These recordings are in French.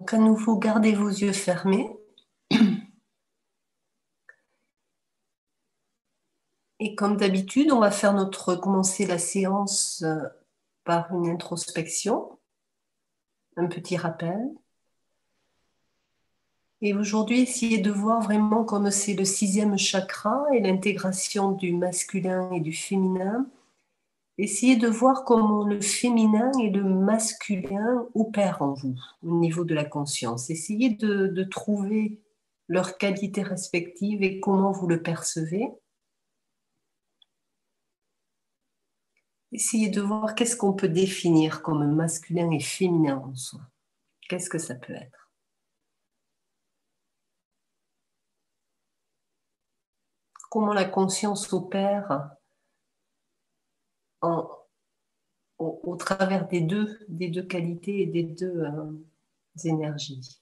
Donc, à nouveau, gardez vos yeux fermés. Et comme d'habitude, on va commencer la séance par une introspection, un petit rappel. Et aujourd'hui, essayez de voir vraiment comme c'est le 6e chakra et l'intégration du masculin et du féminin. Essayez de voir comment le féminin et le masculin opèrent en vous, au niveau de la conscience. Essayez de trouver leurs qualités respectives et comment vous le percevez. Essayez de voir qu'est-ce qu'on peut définir comme masculin et féminin en soi. Qu'est-ce que ça peut être? Comment la conscience opère au travers des deux qualités et des deux énergies.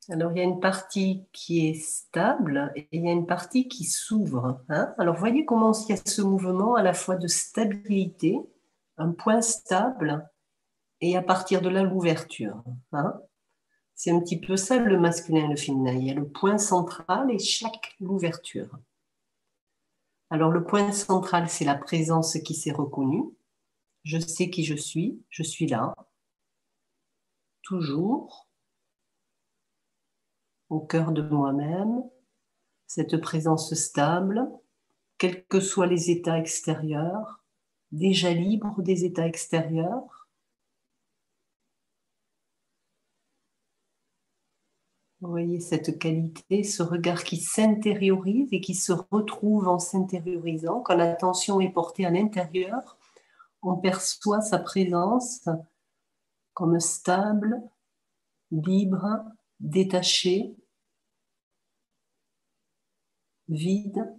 Alors, il y a une partie qui est stable et il y a une partie qui s'ouvre. Alors, voyez comment il y a ce mouvement à la fois de stabilité, un point stable, et à partir de là, l'ouverture. C'est un petit peu ça le masculin et le féminin. Il y a le point central et chaque l'ouverture. Alors, le point central, c'est la présence qui s'est reconnue. Je sais qui je suis là, toujours, au cœur de moi-même, cette présence stable, quels que soient les états extérieurs, déjà libre des états extérieurs. Vous voyez cette qualité, ce regard qui s'intériorise et qui se retrouve en s'intériorisant. Quand l'attention est portée à l'intérieur, on perçoit sa présence comme stable, libre, détachée, vide,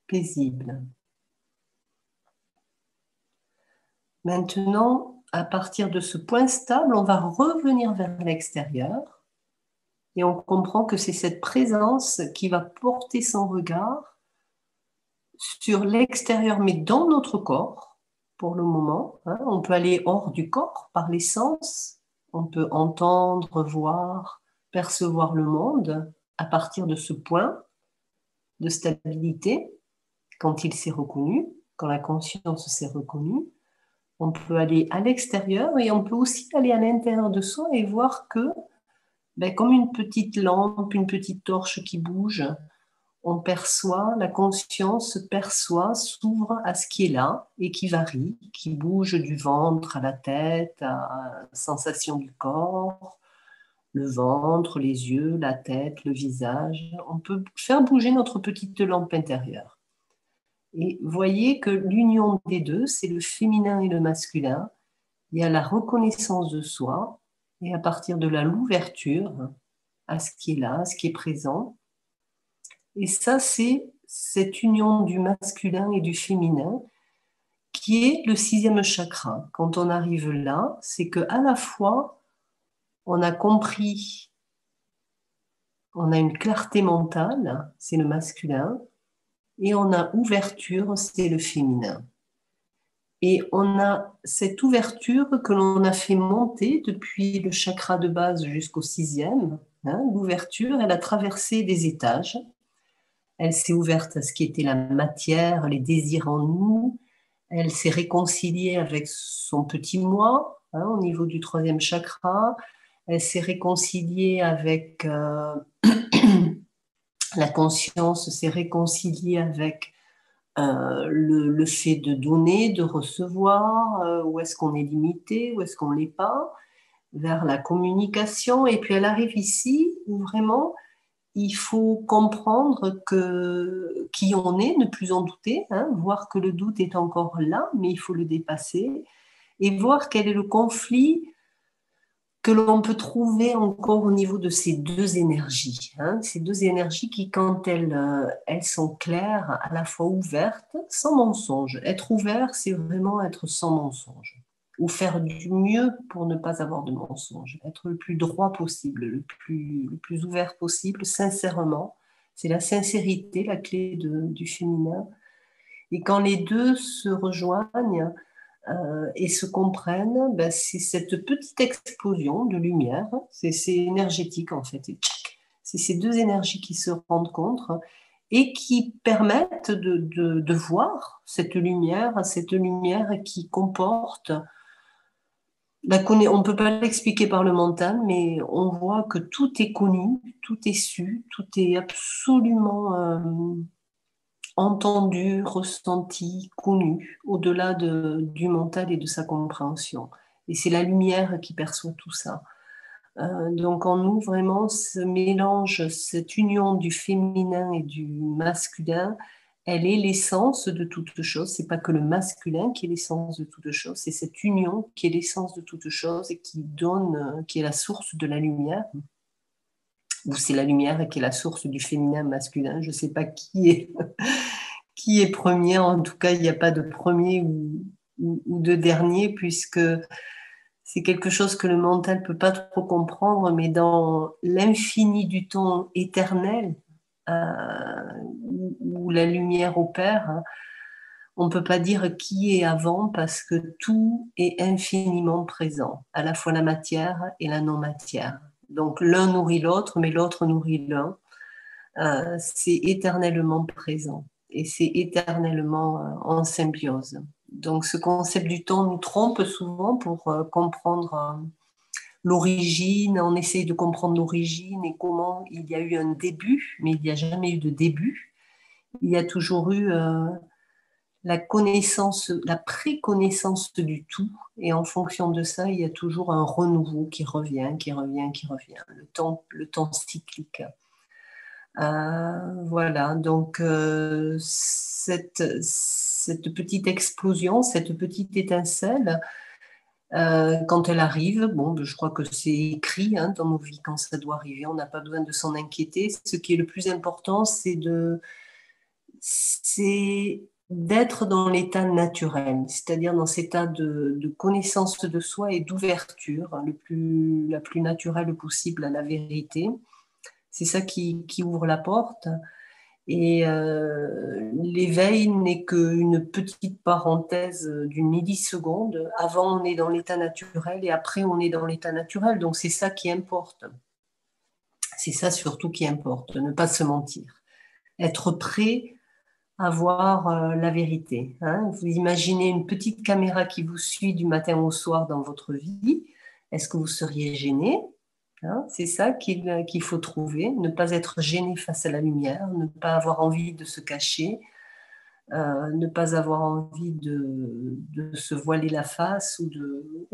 paisible. Maintenant, à partir de ce point stable, on va revenir vers l'extérieur et on comprend que c'est cette présence qui va porter son regard sur l'extérieur, mais dans notre corps, pour le moment. On peut aller hors du corps par les sens, on peut entendre, voir, percevoir le monde à partir de ce point de stabilité, quand il s'est reconnu, quand la conscience s'est reconnue. On peut aller à l'extérieur et on peut aussi aller à l'intérieur de soi et voir que, comme une petite lampe, une petite torche qui bouge, on perçoit, la conscience perçoit, s'ouvre à ce qui est là et qui varie, qui bouge du ventre à la tête, à la sensation du corps, le ventre, les yeux, la tête, le visage. On peut faire bouger notre petite lampe intérieure. Et voyez que l'union des deux, c'est le féminin et le masculin. Il y a la reconnaissance de soi et à partir de là, l'ouverture à ce qui est là, à ce qui est présent. Et ça, c'est cette union du masculin et du féminin qui est le 6e chakra. Quand on arrive là, c'est qu'à la fois, on a compris, on a une clarté mentale, c'est le masculin, et on a ouverture, c'est le féminin. Et on a cette ouverture que l'on a fait monter depuis le chakra de base jusqu'au 6e. L'ouverture, elle a traversé des étages. Elle s'est ouverte à ce qui était la matière, les désirs en nous. Elle s'est réconciliée avec son petit moi, au niveau du 3e chakra. Elle s'est réconciliée avec la conscience, s'est réconciliée avec le fait de donner, de recevoir, où est-ce qu'on est limité, où est-ce qu'on ne l'est pas, vers la communication. Et puis elle arrive ici où vraiment il faut comprendre qui on est, ne plus en douter, voir que le doute est encore là, mais il faut le dépasser, et voir quel est le conflit que l'on peut trouver encore au niveau de ces deux énergies. Ces deux énergies qui, quand elles sont claires, à la fois ouvertes, sans mensonge. Être ouvert, c'est vraiment être sans mensonge. Ou faire du mieux pour ne pas avoir de mensonge. Être le plus droit possible, le plus ouvert possible, sincèrement. C'est la sincérité, la clé du féminin. Et quand les deux se rejoignent et se comprennent, ben, c'est cette petite explosion de lumière, c'est énergétique en fait. C'est ces deux énergies qui se rencontrent et qui permettent de voir cette lumière qui comporte on ne peut pas l'expliquer par le mental, mais on voit que tout est connu, tout est su, tout est absolument entendu, ressenti, connu, au-delà du mental et de sa compréhension. Et c'est la lumière qui perçoit tout ça. Donc en nous, vraiment, ce mélange, cette union du féminin et du masculin, elle est l'essence de toute chose. C'est pas que le masculin qui est l'essence de toute chose, c'est cette union qui est l'essence de toute chose et qui donne, qui est la source de la lumière. Ou c'est la lumière qui est la source du féminin masculin. Je sais pas qui est premier. En tout cas, il n'y a pas de premier ou de dernier, puisque c'est quelque chose que le mental ne peut pas trop comprendre, mais dans l'infini du temps éternel, où la lumière opère, hein, on ne peut pas dire qui est avant parce que tout est infiniment présent, à la fois la matière et la non-matière. Donc l'un nourrit l'autre, mais l'autre nourrit l'un. C'est éternellement présent et c'est éternellement en symbiose. Donc ce concept du temps nous trompe souvent pour comprendre l'origine, on essaye de comprendre l'origine et comment il y a eu un début, mais il n'y a jamais eu de début. Il y a toujours eu la connaissance, la préconnaissance du tout, et en fonction de ça, il y a toujours un renouveau qui revient, qui revient, qui revient. Le temps cyclique. Voilà, donc cette petite explosion, cette petite étincelle, quand elle arrive, bon, je crois que c'est écrit hein, dans nos vies quand ça doit arriver, on n'a pas besoin de s'en inquiéter. Ce qui est le plus important, c'est d'être dans l'état naturel, c'est-à-dire dans cet état de connaissance de soi et d'ouverture, hein, la plus naturelle possible à la vérité. C'est ça qui ouvre la porte. Et l'éveil n'est qu'une petite parenthèse d'une milliseconde. Avant, on est dans l'état naturel et après, on est dans l'état naturel. Donc, c'est ça qui importe. C'est ça surtout qui importe, ne pas se mentir. Être prêt à voir la vérité. Hein. Vous imaginez une petite caméra qui vous suit du matin au soir dans votre vie. Est-ce que vous seriez gêné? Hein, c'est ça qu'il faut trouver, ne pas être gêné face à la lumière, ne pas avoir envie de se cacher, ne pas avoir envie de se voiler la face ou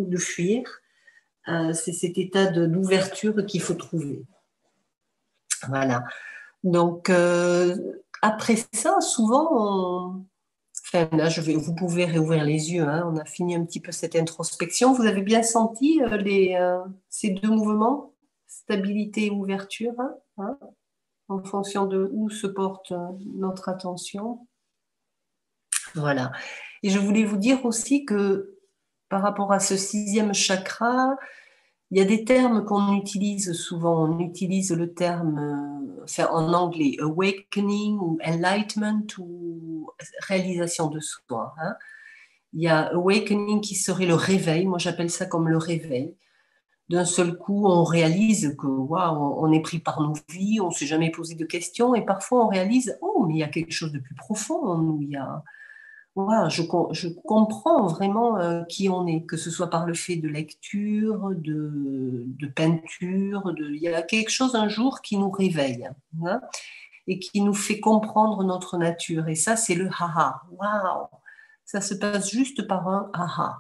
de fuir. C'est cet état d'ouverture qu'il faut trouver. Voilà. Donc, après ça, souvent, enfin, là, vous pouvez réouvrir les yeux. Hein, on a fini un petit peu cette introspection. Vous avez bien senti ces deux mouvements, stabilité et ouverture, hein, en fonction de où se porte notre attention. Voilà. Et je voulais vous dire aussi que par rapport à ce sixième chakra, il y a des termes qu'on utilise souvent. On utilise le terme, enfin, en anglais, awakening ou enlightenment ou réalisation de soi. Hein. Il y a awakening qui serait le réveil. Moi, j'appelle ça comme le réveil. D'un seul coup, on réalise que waouh, on est pris par nos vies, on ne s'est jamais posé de questions, et parfois on réalise, oh, mais il y a quelque chose de plus profond en nous. Wow, je comprends vraiment qui on est, que ce soit par le fait de lecture, de peinture, il y a quelque chose un jour qui nous réveille hein, et qui nous fait comprendre notre nature. Et ça, c'est le haha. Waouh, ça se passe juste par un haha.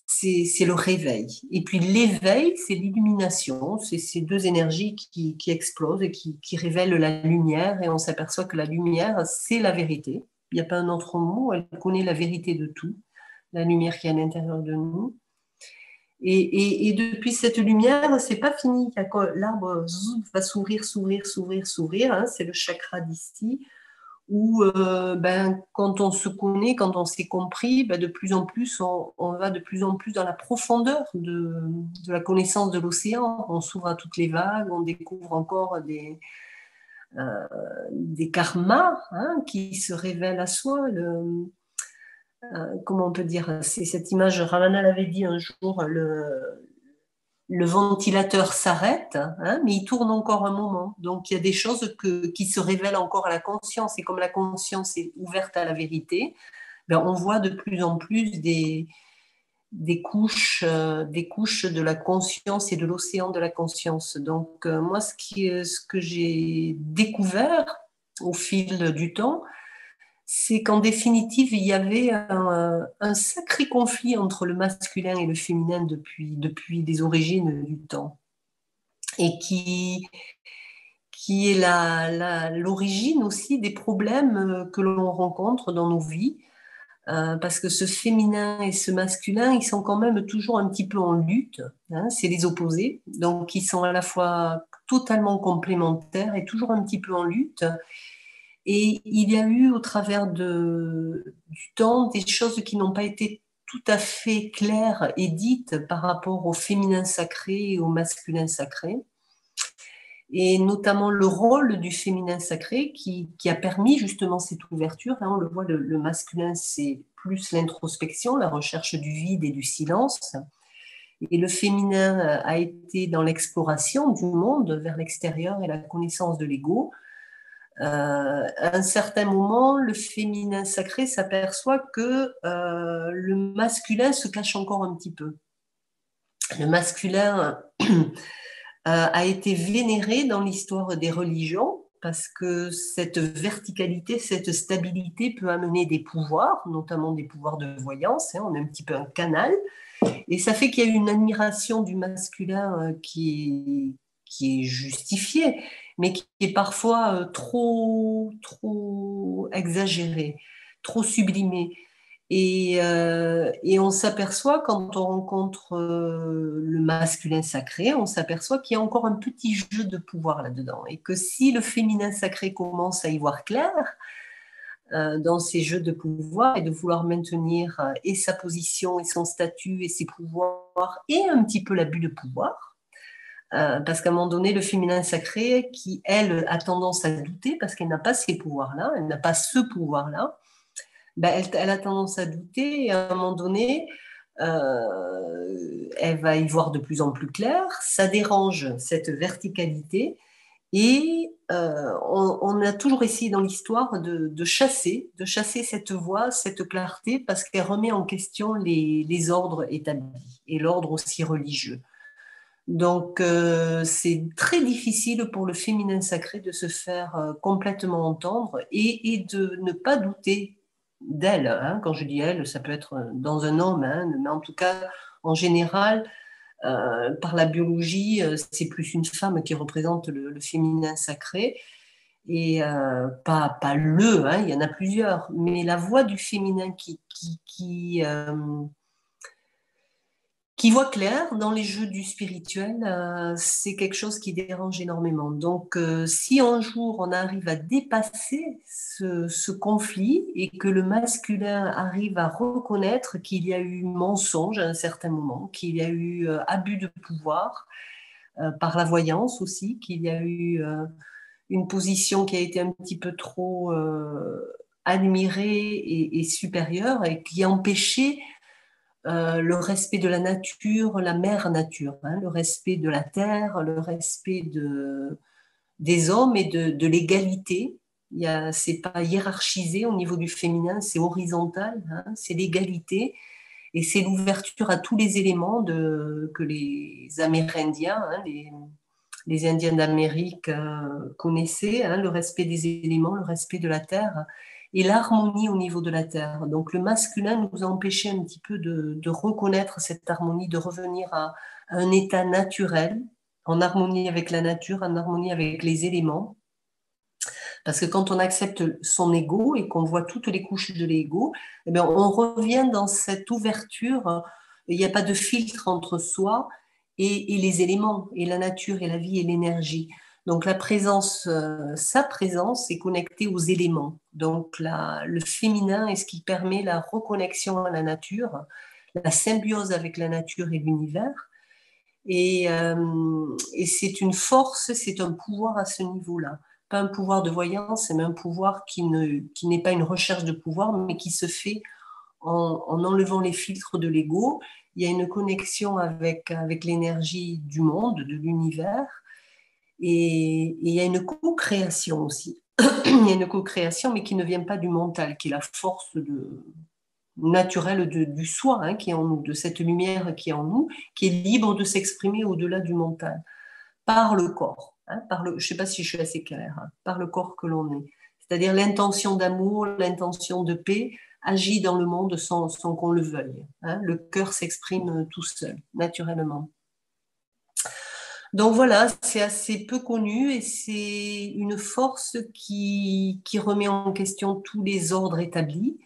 C'est le réveil. Et puis l'éveil, c'est l'illumination, c'est ces deux énergies qui explosent et qui révèlent la lumière, et on s'aperçoit que la lumière, c'est la vérité. Il n'y a pas un autre mot, elle connaît la vérité de tout, la lumière qui est à l'intérieur de nous. Et depuis cette lumière, c'est pas fini. L'arbre va s'ouvrir, s'ouvrir, s'ouvrir, s'ouvrir. Hein, c'est le chakra d'ici où quand on se connaît, quand on s'est compris, de plus en plus, on va de plus en plus dans la profondeur de la connaissance de l'océan. On s'ouvre à toutes les vagues, on découvre encore des karmas hein, qui se révèlent à soi. Comment on peut dire, c'est cette image, Ramana l'avait dit un jour, le ventilateur s'arrête, hein, mais il tourne encore un moment. Donc il y a des choses qui se révèlent encore à la conscience. Et comme la conscience est ouverte à la vérité, ben, on voit de plus en plus des couches de la conscience et de l'océan de la conscience. Donc moi, ce que j'ai découvert au fil du temps, c'est qu'en définitive, il y avait un sacré conflit entre le masculin et le féminin depuis les origines du temps, et qui est l'origine aussi des problèmes que l'on rencontre dans nos vies, parce que ce féminin et ce masculin, ils sont quand même toujours un petit peu en lutte, hein, c'est les opposés, donc ils sont à la fois totalement complémentaires et toujours un petit peu en lutte. Et il y a eu au travers du temps des choses qui n'ont pas été tout à fait claires et dites par rapport au féminin sacré et au masculin sacré. Et notamment le rôle du féminin sacré qui a permis justement cette ouverture. Hein, on le voit, le masculin, c'est plus l'introspection, la recherche du vide et du silence. Et le féminin a été dans l'exploration du monde vers l'extérieur et la connaissance de l'ego. À un certain moment, le féminin sacré s'aperçoit que le masculin se cache encore un petit peu. Le masculin a été vénéré dans l'histoire des religions parce que cette verticalité, cette stabilité peut amener des pouvoirs, notamment des pouvoirs de voyance. Hein, on est un petit peu un canal. Et ça fait qu'il y a une admiration du masculin qui est justifiée, mais qui est parfois trop exagérée, trop sublimée. Et on s'aperçoit, quand on rencontre le masculin sacré, on s'aperçoit qu'il y a encore un petit jeu de pouvoir là-dedans. Et que si le féminin sacré commence à y voir clair, dans ces jeux de pouvoir et de vouloir maintenir et sa position et son statut et ses pouvoirs et un petit peu l'abus de pouvoir. Parce qu'à un moment donné, le féminin sacré, qui, elle, a tendance à douter parce qu'elle n'a pas ces pouvoirs-là, elle n'a pas ce pouvoir-là, ben, elle a tendance à douter et à un moment donné, elle va y voir de plus en plus clair. Ça dérange cette verticalité. Et on a toujours essayé dans l'histoire de chasser cette voix, cette clarté, parce qu'elle remet en question les ordres établis et l'ordre aussi religieux. Donc c'est très difficile pour le féminin sacré de se faire complètement entendre et de ne pas douter d'elle. Hein. Quand je dis elle, ça peut être dans un homme, hein, mais en tout cas, en général, par la biologie, c'est plus une femme qui représente le féminin sacré et pas le, hein, il y en a plusieurs, mais la voix du féminin qui voit clair dans les jeux du spirituel, c'est quelque chose qui dérange énormément. Donc, si un jour on arrive à dépasser ce conflit et que le masculin arrive à reconnaître qu'il y a eu mensonge à un certain moment, qu'il y a eu abus de pouvoir par la voyance aussi, qu'il y a eu une position qui a été un petit peu trop admirée et supérieure et qui a empêché le respect de la nature, la mère nature, hein, le respect de la terre, le respect des hommes et de l'égalité. C'est pas hiérarchisé au niveau du féminin, c'est horizontal, hein, c'est l'égalité et c'est l'ouverture à tous les éléments que les Amérindiens, hein, les Indiens d'Amérique connaissaient, hein, le respect des éléments, le respect de la terre et l'harmonie au niveau de la terre. Donc le masculin nous a empêché un petit peu de reconnaître cette harmonie, de revenir à un état naturel, en harmonie avec la nature, en harmonie avec les éléments. Parce que quand on accepte son ego et qu'on voit toutes les couches de l'ego, eh bien, on revient dans cette ouverture. Il n'y a pas de filtre entre soi et les éléments, et la nature, et la vie, et l'énergie. Donc la présence, sa présence est connectée aux éléments. Donc le féminin est ce qui permet la reconnexion à la nature, la symbiose avec la nature et l'univers. Et c'est une force, c'est un pouvoir à ce niveau-là. pas un pouvoir de voyance, mais un pouvoir qui n'est pas une recherche de pouvoir, mais qui se fait en enlevant les filtres de l'ego. Il y a une connexion avec l'énergie du monde, de l'univers, et il y a une co-création aussi. Il y a une co-création, mais qui ne vient pas du mental, qui est la force naturelle du soi, hein, qui est en nous, de cette lumière qui est en nous, qui est libre de s'exprimer au-delà du mental, par le corps. Hein, je ne sais pas si je suis assez claire, hein, par le corps que l'on est. C'est-à-dire l'intention d'amour, l'intention de paix agit dans le monde sans qu'on le veuille. Hein. Le cœur s'exprime tout seul, naturellement. Donc voilà, c'est assez peu connu et c'est une force qui remet en question tous les ordres établis.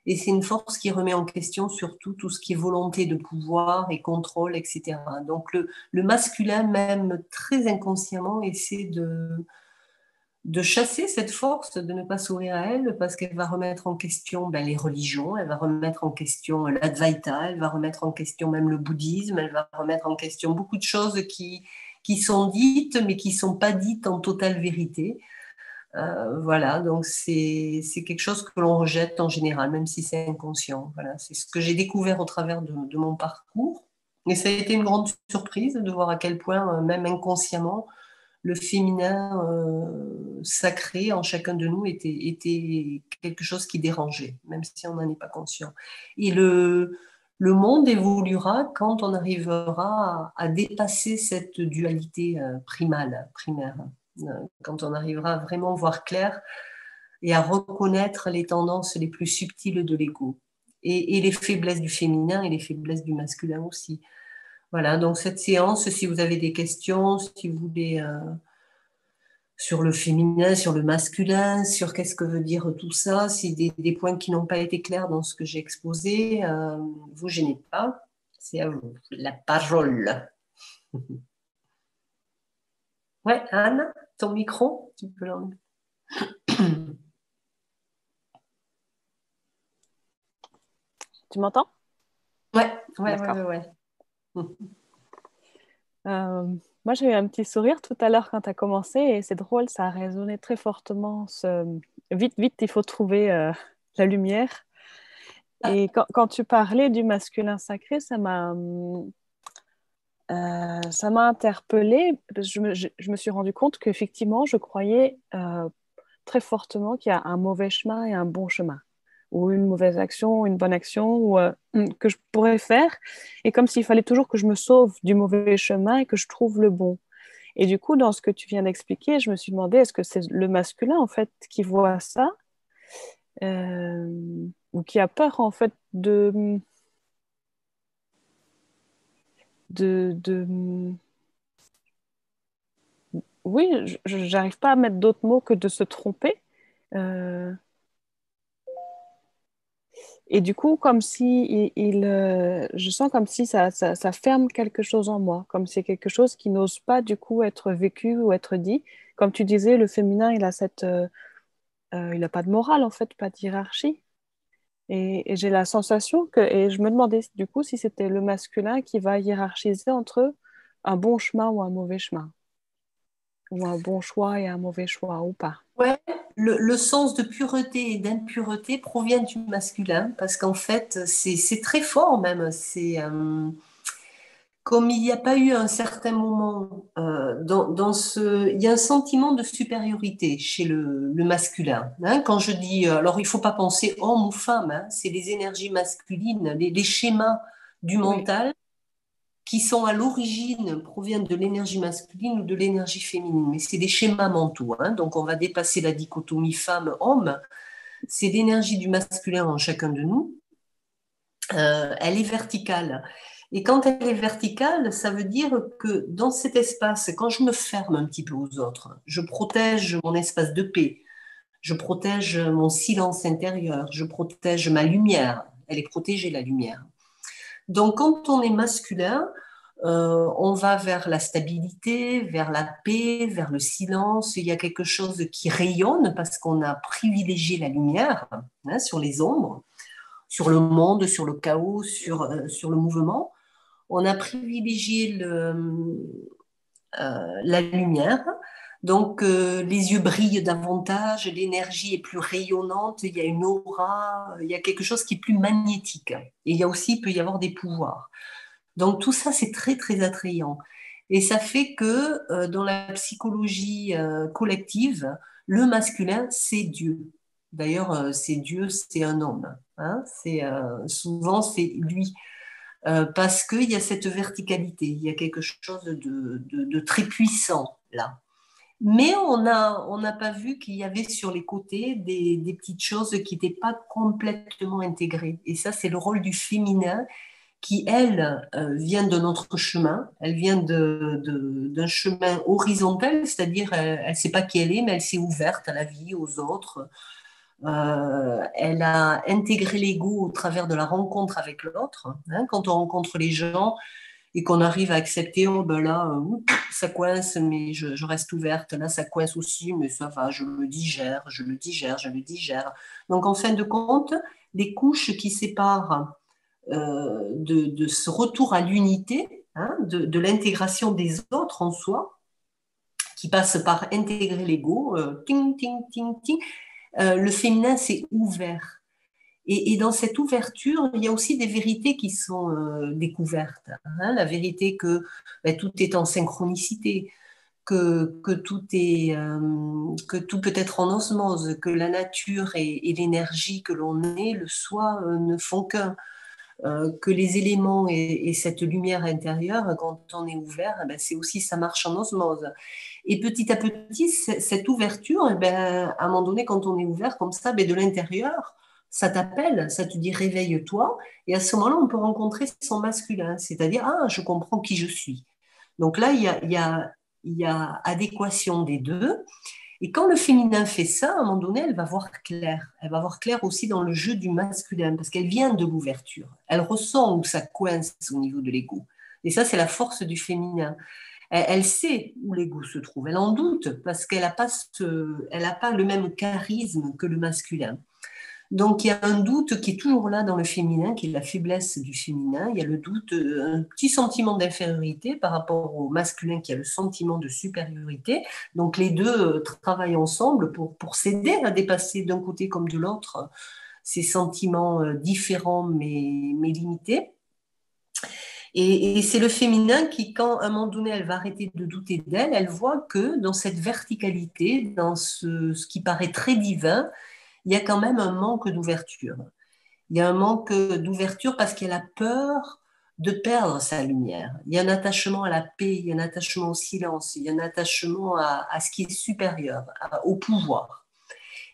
Et c'est une force qui remet en question surtout tout ce qui est volonté de pouvoir et contrôle, etc. Donc le masculin, même très inconsciemment, essaie de chasser cette force, de ne pas s'ouvrir à elle, parce qu'elle va remettre en question les religions, elle va remettre en question l'Advaita, elle va remettre en question même le bouddhisme, elle va remettre en question beaucoup de choses qui sont dites, mais qui ne sont pas dites en totale vérité. Voilà, donc c'est quelque chose que l'on rejette en général, même si c'est inconscient. Voilà, c'est ce que j'ai découvert au travers de mon parcours. Et ça a été une grande surprise de voir à quel point, même inconsciemment, le féminin sacré en chacun de nous était quelque chose qui dérangeait, même si on n'en est pas conscient. Et le monde évoluera quand on arrivera à dépasser cette dualité primaire, quand on arrivera à vraiment voir clair et à reconnaître les tendances les plus subtiles de l'ego et les faiblesses du féminin et les faiblesses du masculin aussi. Voilà, donc cette séance, si vous avez des questions, si vous voulez sur le féminin, sur le masculin, sur qu'est-ce que veut dire tout ça, si des points qui n'ont pas été clairs dans ce que j'ai exposé, vous gênez pas, c'est à vous la parole. Ouais, Anne, ton micro, tu peux l'enlever. Tu m'entends? Ouais, ouais, ouais, D'accord. ouais, ouais. Moi, j'ai eu un petit sourire tout à l'heure quand tu as commencé et c'est drôle, ça a résonné très fortement. Vite, vite, il faut trouver la lumière. Et quand tu parlais du masculin sacré, ça m'a interpellée. Parce que je me suis rendu compte qu'effectivement, je croyais très fortement qu'il y a un mauvais chemin et un bon chemin, ou une mauvaise action, une bonne action, ou, que je pourrais faire. Et comme s'il fallait toujours que je me sauve du mauvais chemin et que je trouve le bon. Et du coup, dans ce que tu viens d'expliquer, je me suis demandé, est-ce que c'est le masculin, en fait, qui voit ça, ou qui a peur, en fait, de... Oui, j'arrive pas à mettre d'autres mots que de se tromper. Euh, Et du coup, comme si je sens comme si ça ferme quelque chose en moi, comme si c'est quelque chose qui n'ose pas du coup être vécu ou être dit. Comme tu disais, le féminin, il a pas de morale en fait, pas de hiérarchie. Et j'ai la sensation et je me demandais du coup si c'était le masculin qui va hiérarchiser entre un bon chemin ou un mauvais chemin, ou un bon choix et un mauvais choix ou pas. Ouais, le sens de pureté et d'impureté provient du masculin parce qu'en fait, c'est très fort même. C'est comme il n'y a pas eu un certain moment il y a un sentiment de supériorité chez le masculin. Hein. Quand je dis, alors il ne faut pas penser homme ou femme, hein, c'est les énergies masculines, les schémas du Oui, mental qui sont à l'origine proviennent de l'énergie masculine ou de l'énergie féminine. Mais c'est des schémas mentaux. Hein. Donc on va dépasser la dichotomie femme-homme. C'est l'énergie du masculin en chacun de nous. Elle est verticale. Et quand elle est verticale, ça veut dire que dans cet espace, quand je me ferme un petit peu aux autres, je protège mon espace de paix, je protège mon silence intérieur, je protège ma lumière. Elle est protégée, la lumière. Donc, quand on est masculin, on va vers la stabilité, vers la paix, vers le silence. Il y a quelque chose qui rayonne parce qu'on a privilégié la lumière, hein, sur les ombres, sur le monde, sur le chaos, sur le mouvement. On a privilégié la lumière. Donc, les yeux brillent davantage, l'énergie est plus rayonnante, il y a une aura, il y a quelque chose qui est plus magnétique. Et il y a aussi, il peut y avoir des pouvoirs. Donc, tout ça, c'est très, très attrayant. Et ça fait que dans la psychologie collective, le masculin, c'est Dieu. D'ailleurs, c'est Dieu, c'est un homme. Hein. Souvent, c'est lui. Parce qu'il y a cette verticalité, il y a quelque chose de très puissant là. Mais on n'a pas vu qu'il y avait sur les côtés des petites choses qui n'étaient pas complètement intégrées. Et ça, c'est le rôle du féminin qui, elle, vient de notre chemin. Elle vient d'un chemin horizontal, c'est-à-dire elle ne sait pas qui elle est, mais elle s'est ouverte à la vie, aux autres. Elle a intégré l'ego au travers de la rencontre avec l'autre. Hein. Quand on rencontre les gens, et qu'on arrive à accepter, oh ben là, ça coince, mais je reste ouverte, là, ça coince aussi, mais ça va, je le digère, je le digère, je le digère. Donc, en fin de compte, les couches qui séparent de ce retour à l'unité, hein, de l'intégration des autres en soi, qui passe par intégrer l'ego, ting, ting, ting, ting, le féminin s'est ouvert. Et dans cette ouverture, il y a aussi des vérités qui sont découvertes. Hein. La vérité que ben, tout est en synchronicité, que tout peut être en osmose, que la nature et l'énergie que l'on est, le soi, ne font qu'un. Que les éléments et cette lumière intérieure, quand on est ouvert, eh ben, c'est aussi ça marche en osmose. Et petit à petit, cette ouverture, eh ben, à un moment donné, quand on est ouvert comme ça, ben, de l'intérieur, ça t'appelle, ça te dit réveille-toi. Et à ce moment-là, on peut rencontrer son masculin, c'est-à-dire, ah, je comprends qui je suis. Donc là, il y a adéquation des deux. Et quand le féminin fait ça, à un moment donné, elle va voir clair. Elle va voir clair aussi dans le jeu du masculin, parce qu'elle vient de l'ouverture. Elle ressent où ça coince au niveau de l'ego. Et ça, c'est la force du féminin. Elle sait où l'ego se trouve. Elle en doute, parce qu'elle n'a pas, elle a pas le même charisme que le masculin. Donc, il y a un doute qui est toujours là dans le féminin, qui est la faiblesse du féminin. Il y a le doute, un petit sentiment d'infériorité par rapport au masculin qui a le sentiment de supériorité. Donc, les deux travaillent ensemble pour s'aider à dépasser d'un côté comme de l'autre ces sentiments différents mais limités. Et c'est le féminin qui, quand à un moment donné, elle va arrêter de douter d'elle, elle voit que dans cette verticalité, dans ce qui paraît très divin, il y a quand même un manque d'ouverture. Il y a un manque d'ouverture parce qu'elle a peur de perdre sa lumière. Il y a un attachement à la paix, il y a un attachement au silence, il y a un attachement à ce qui est supérieur, au pouvoir.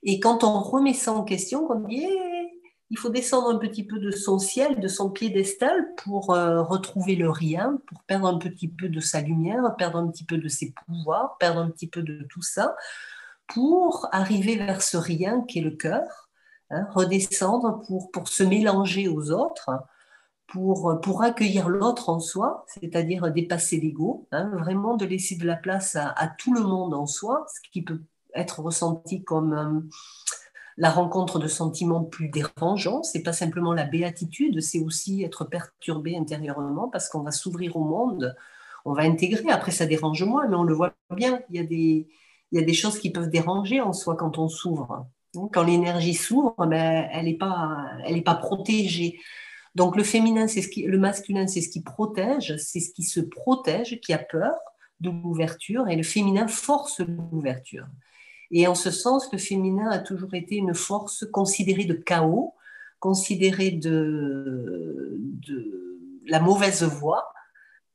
Et quand on remet ça en question, on dit il faut descendre un petit peu de son ciel, de son piédestal pour retrouver le rien, pour perdre un petit peu de sa lumière, perdre un petit peu de ses pouvoirs, perdre un petit peu de tout ça, pour arriver vers ce rien qui est le cœur, hein, redescendre pour se mélanger aux autres, pour accueillir l'autre en soi, c'est-à-dire dépasser l'ego, hein, vraiment de laisser de la place à tout le monde en soi, ce qui peut être ressenti comme la rencontre de sentiments plus dérangeants. C'est pas simplement la béatitude, c'est aussi être perturbé intérieurement parce qu'on va s'ouvrir au monde, on va intégrer. Après, ça dérange moins, mais on le voit bien. Il y a des choses qui peuvent déranger en soi quand on s'ouvre. Quand l'énergie s'ouvre, ben, elle est pas protégée. Donc le féminin, le masculin, c'est ce qui protège, c'est ce qui se protège, qui a peur de l'ouverture, et le féminin force l'ouverture. Et en ce sens, le féminin a toujours été une force considérée de chaos, considérée de la mauvaise voie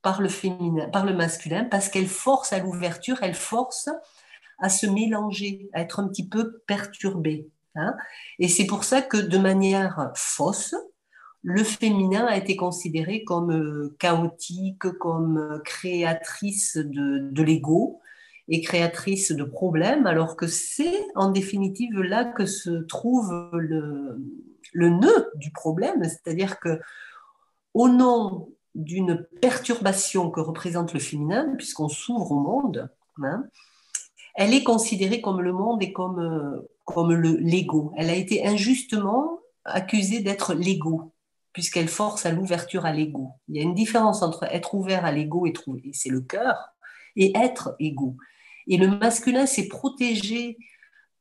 par le féminin, par le masculin, parce qu'elle force à l'ouverture, elle force à se mélanger, à être un petit peu perturbée. Hein. Et c'est pour ça que de manière fausse, le féminin a été considéré comme chaotique, comme créatrice de l'ego et créatrice de problèmes, alors que c'est en définitive là que se trouve le nœud du problème, c'est-à-dire que au nom d'une perturbation que représente le féminin, puisqu'on s'ouvre au monde, hein, elle est considérée comme le monde et comme l'ego. Elle a été injustement accusée d'être l'ego, puisqu'elle force à l'ouverture à l'ego. Il y a une différence entre être ouvert à l'ego, et c'est le cœur, et être égo. Et le masculin s'est protégé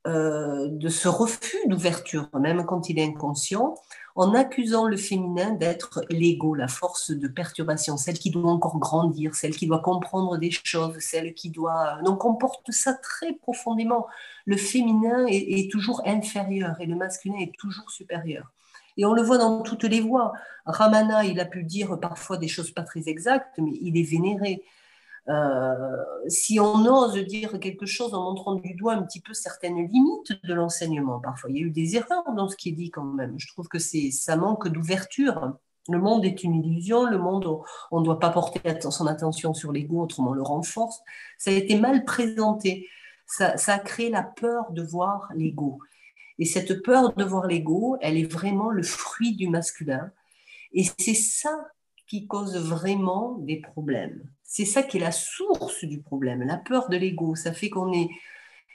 de ce refus d'ouverture, même quand il est inconscient, en accusant le féminin d'être l'ego, la force de perturbation, celle qui doit encore grandir, celle qui doit comprendre des choses, celle qui doit... Donc on porte ça très profondément. Le féminin est toujours inférieur et le masculin est toujours supérieur. Et on le voit dans toutes les voies. Ramana, il a pu dire parfois des choses pas très exactes, mais il est vénéré. Si on ose dire quelque chose en montrant du doigt un petit peu certaines limites de l'enseignement, parfois il y a eu des erreurs dans ce qui est dit quand même. Je trouve que ça manque d'ouverture. Le monde est une illusion, le monde, on ne doit pas porter son attention sur l'ego, autrement on le renforce. Ça a été mal présenté. Ça a créé la peur de voir l'ego. Et cette peur de voir l'ego, elle est vraiment le fruit du masculin. Et c'est ça qui cause vraiment des problèmes. C'est ça qui est la source du problème, la peur de l'ego. Ça fait qu'on est,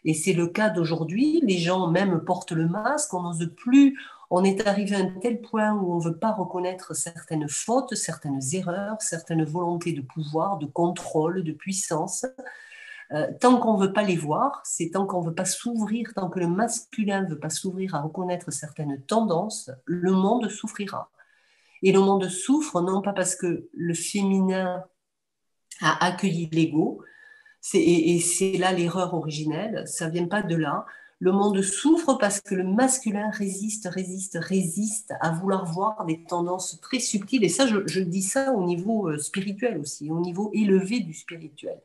et c'est le cas d'aujourd'hui, les gens même portent le masque, on n'ose plus, on est arrivé à un tel point où on ne veut pas reconnaître certaines fautes, certaines erreurs, certaines volontés de pouvoir, de contrôle, de puissance. Tant qu'on ne veut pas les voir, c'est tant qu'on ne veut pas s'ouvrir, tant que le masculin ne veut pas s'ouvrir à reconnaître certaines tendances, le monde souffrira. Et le monde souffre, non pas parce que le féminin a accueilli l'ego, et c'est là l'erreur originelle, ça ne vient pas de là. Le monde souffre parce que le masculin résiste à vouloir voir des tendances très subtiles. Et ça, je dis ça au niveau spirituel aussi, au niveau élevé du spirituel.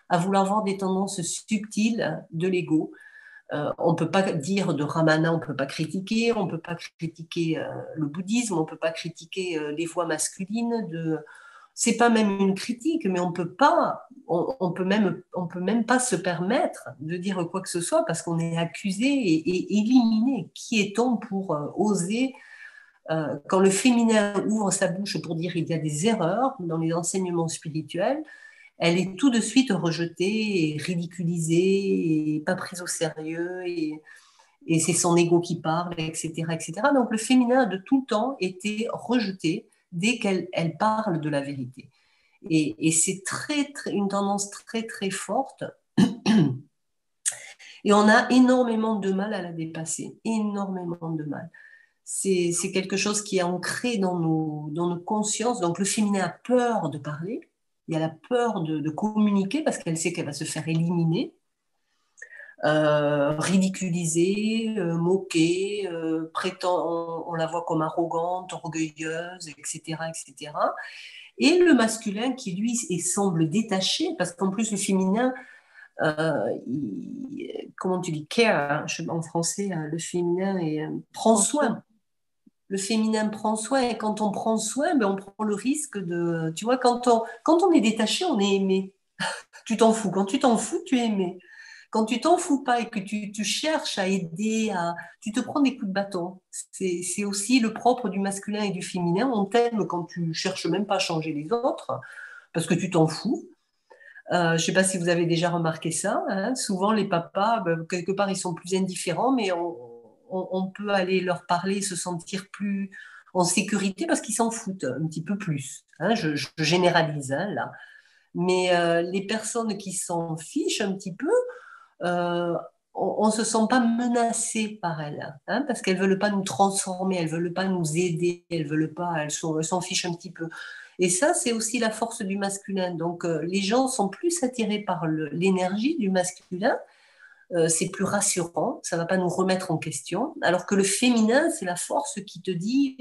À vouloir voir des tendances subtiles de l'ego. On ne peut pas dire de Ramana, on ne peut pas critiquer, on ne peut pas critiquer le bouddhisme, on ne peut pas critiquer les voix masculines. C'est pas même une critique, mais on peut pas, on peut même pas se permettre de dire quoi que ce soit parce qu'on est accusé et éliminé. Qui est-on pour oser quand le féminin ouvre sa bouche pour dire il y a des erreurs dans les enseignements spirituels, elle est tout de suite rejetée et ridiculisée et pas prise au sérieux et c'est son ego qui parle, etc., etc. Donc le féminin a de tout temps été rejeté dès qu'elle parle de la vérité. Et c'est une tendance très, très forte. Et on a énormément de mal à la dépasser, énormément de mal. C'est quelque chose qui est ancré dans nos consciences. Donc le féminin a peur de parler, il y a la peur de communiquer parce qu'elle sait qu'elle va se faire éliminer, ridiculisée, moquée, on la voit comme arrogante, orgueilleuse, etc., etc. Et le masculin qui, lui, semble détaché, parce qu'en plus, le féminin, comment tu dis, care, hein, en français, le féminin prend François. soin. Le féminin prend soin, et quand on prend soin, ben, on prend le risque de... Tu vois, quand on est détaché, on est aimé. Tu t'en fous. Quand tu t'en fous, tu es aimé. Quand tu t'en fous pas et que tu cherches à aider, tu te prends des coups de bâton. C'est aussi le propre du masculin et du féminin. On t'aime quand tu cherches même pas à changer les autres, parce que tu t'en fous. Je ne sais pas si vous avez déjà remarqué ça, hein. Souvent, les papas, ben, quelque part, ils sont plus indifférents, mais on peut aller leur parler et se sentir plus en sécurité parce qu'ils s'en foutent un petit peu plus, hein. Je généralise, hein, là. Mais les personnes qui s'en fichent un petit peu, euh, on ne se sent pas menacé par elles, hein, parce qu'elles ne veulent pas nous transformer, elles ne veulent pas nous aider, elles s'en fichent un petit peu. Et ça, c'est aussi la force du masculin. Donc, les gens sont plus attirés par l'énergie du masculin. C'est plus rassurant, ça ne va pas nous remettre en question. Alors que le féminin, c'est la force qui te dit,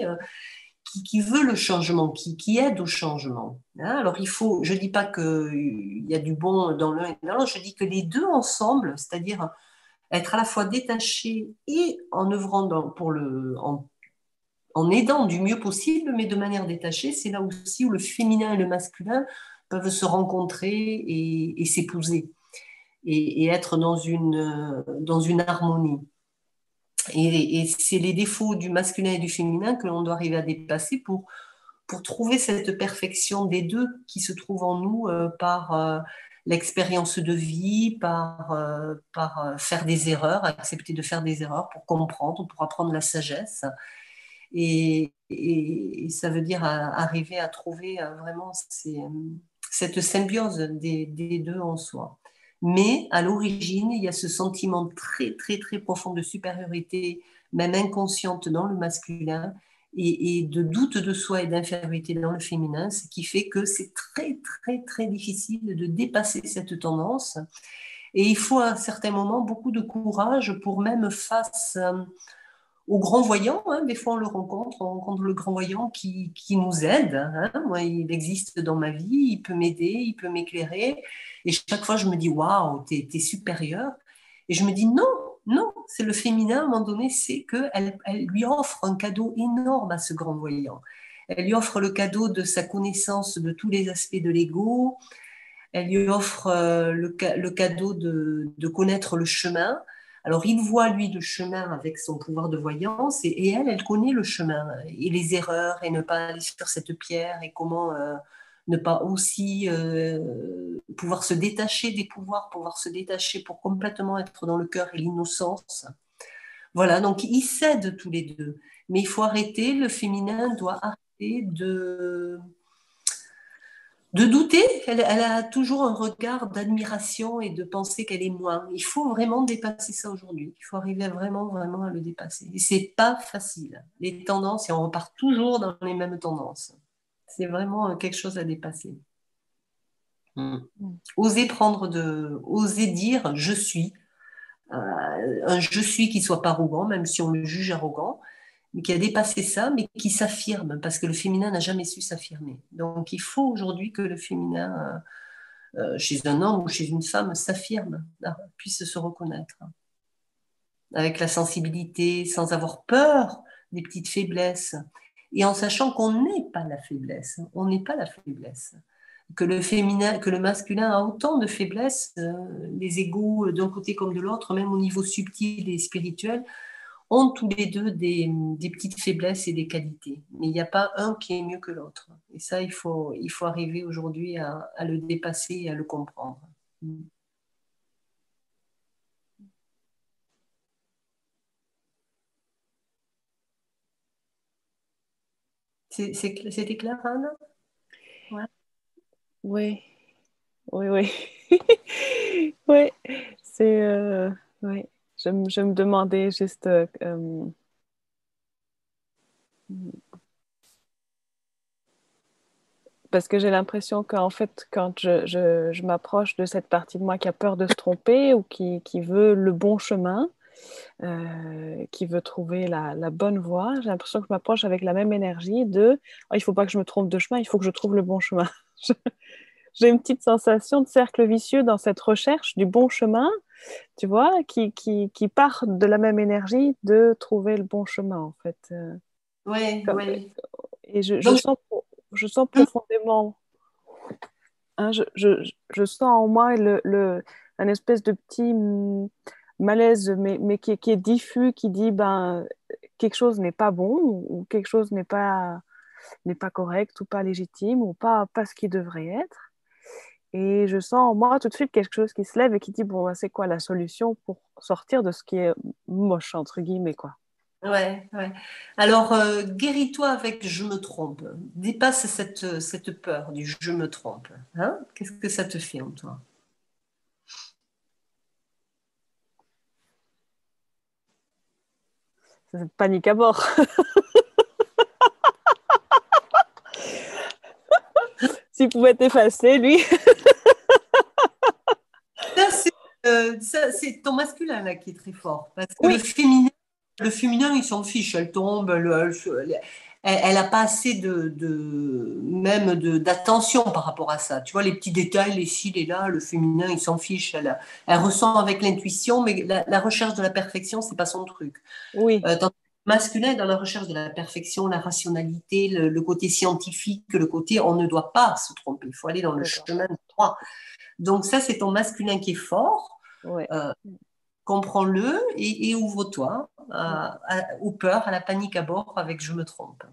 qui veut le changement, qui aide au changement, hein. Alors, je ne dis pas qu'il y a du bon dans l'un et dans l'autre, je dis que les deux ensemble, c'est-à-dire être à la fois détaché et en œuvrant en aidant du mieux possible, mais de manière détachée, c'est là aussi où le féminin et le masculin peuvent se rencontrer et s'épouser et être dans une harmonie. Et c'est les défauts du masculin et du féminin que l'on doit arriver à dépasser pour trouver cette perfection des deux qui se trouve en nous par l'expérience de vie, par faire des erreurs, accepter de faire des erreurs pour comprendre, pour apprendre la sagesse. Et ça veut dire arriver à trouver vraiment cette symbiose des deux en soi. Mais à l'origine, il y a ce sentiment très, très, très profond de supériorité, même inconsciente dans le masculin, et de doute de soi et d'infériorité dans le féminin, ce qui fait que c'est très, très, très difficile de dépasser cette tendance. Et il faut à un certain moment beaucoup de courage pour même face au grand voyant, hein, des fois on rencontre le grand voyant qui nous aide. Hein. Moi, il existe dans ma vie, il peut m'aider, il peut m'éclairer. Et chaque fois, je me dis, waouh, t'es supérieur. Et je me dis, non, non, c'est le féminin, à un moment donné, c'est qu'elle elle lui offre un cadeau énorme à ce grand voyant. Elle lui offre le cadeau de sa connaissance de tous les aspects de l'ego. Elle lui offre le cadeau de connaître le chemin. Alors, il voit, lui, le chemin avec son pouvoir de voyance, et elle, elle connaît le chemin, et les erreurs, et ne pas aller sur cette pierre, et comment ne pas aussi pouvoir se détacher des pouvoirs, pouvoir se détacher pour complètement être dans le cœur et l'innocence. Voilà, donc ils s'aident tous les deux. Mais il faut arrêter, le féminin doit arrêter de douter. Elle a toujours un regard d'admiration et de penser qu'elle est moins. Il faut vraiment dépasser ça aujourd'hui. Il faut arriver vraiment, vraiment à le dépasser. Et c'est pas facile. Les tendances, et on repart toujours dans les mêmes tendances. C'est vraiment quelque chose à dépasser. Mm. Oser dire je suis, un je suis qui soit pas arrogant, même si on le juge arrogant, mais qui a dépassé ça, mais qui s'affirme, parce que le féminin n'a jamais su s'affirmer. Donc il faut aujourd'hui que le féminin chez un homme ou chez une femme s'affirme, puisse se reconnaître, avec la sensibilité, sans avoir peur des petites faiblesses, et en sachant qu'on n'est pas la faiblesse, on n'est pas la faiblesse, que le féminin, que le masculin a autant de faiblesses, les égaux d'un côté comme de l'autre, même au niveau subtil et spirituel, ont tous les deux des petites faiblesses et des qualités. Mais il n'y a pas un qui est mieux que l'autre. Et ça, il faut arriver aujourd'hui à le dépasser et à le comprendre. C'était clair, Anne? Ouais. Oui, oui, oui. Oui, c'est... oui. Je me demandais juste... parce que j'ai l'impression qu'en fait, quand je m'approche de cette partie de moi qui a peur de se tromper ou qui veut le bon chemin, qui veut trouver la bonne voie, j'ai l'impression que je m'approche avec la même énergie de oh, il ne faut pas que je me trompe de chemin, il faut que je trouve le bon chemin. J'ai une petite sensation de cercle vicieux dans cette recherche du bon chemin, tu vois, qui part de la même énergie de trouver le bon chemin, en fait. Oui, Comme, oui. et Donc, je sens profondément, hein, je sens en moi un espèce de petit malaise, mais qui est diffus, qui dit ben, quelque chose n'est pas bon ou quelque chose n'est pas correct ou pas légitime ou pas ce qui devrait être. Et je sens en moi tout de suite quelque chose qui se lève et qui dit, bon, ben, c'est quoi la solution pour sortir de ce qui est moche, entre guillemets, quoi. ouais, ouais. Alors, guéris-toi avec je me trompe. Dépasse cette peur du je me trompe. Hein? Qu'est-ce que ça te fait en toi? C'est cette panique à bord. S'il pouvait être effacé, lui. C'est ton masculin là qui est très fort. Parce que Oui, le féminin, il s'en fiche. Elle tombe, elle a pas assez même d'attention par rapport à ça. Tu vois, les petits détails, les ci, les là, le féminin, il s'en fiche. Elle ressent avec l'intuition, mais la recherche de la perfection, c'est pas son truc. oui, Tandis que le masculin est dans la recherche de la perfection, la rationalité, le côté scientifique, le côté on ne doit pas se tromper. Il faut aller dans on le ne doit chemin pas se droit. tromper. Donc ça, c'est ton masculin qui est fort. Ouais. Euh, Comprends-le et ouvre-toi aux peurs, à la panique à bord avec je me trompe.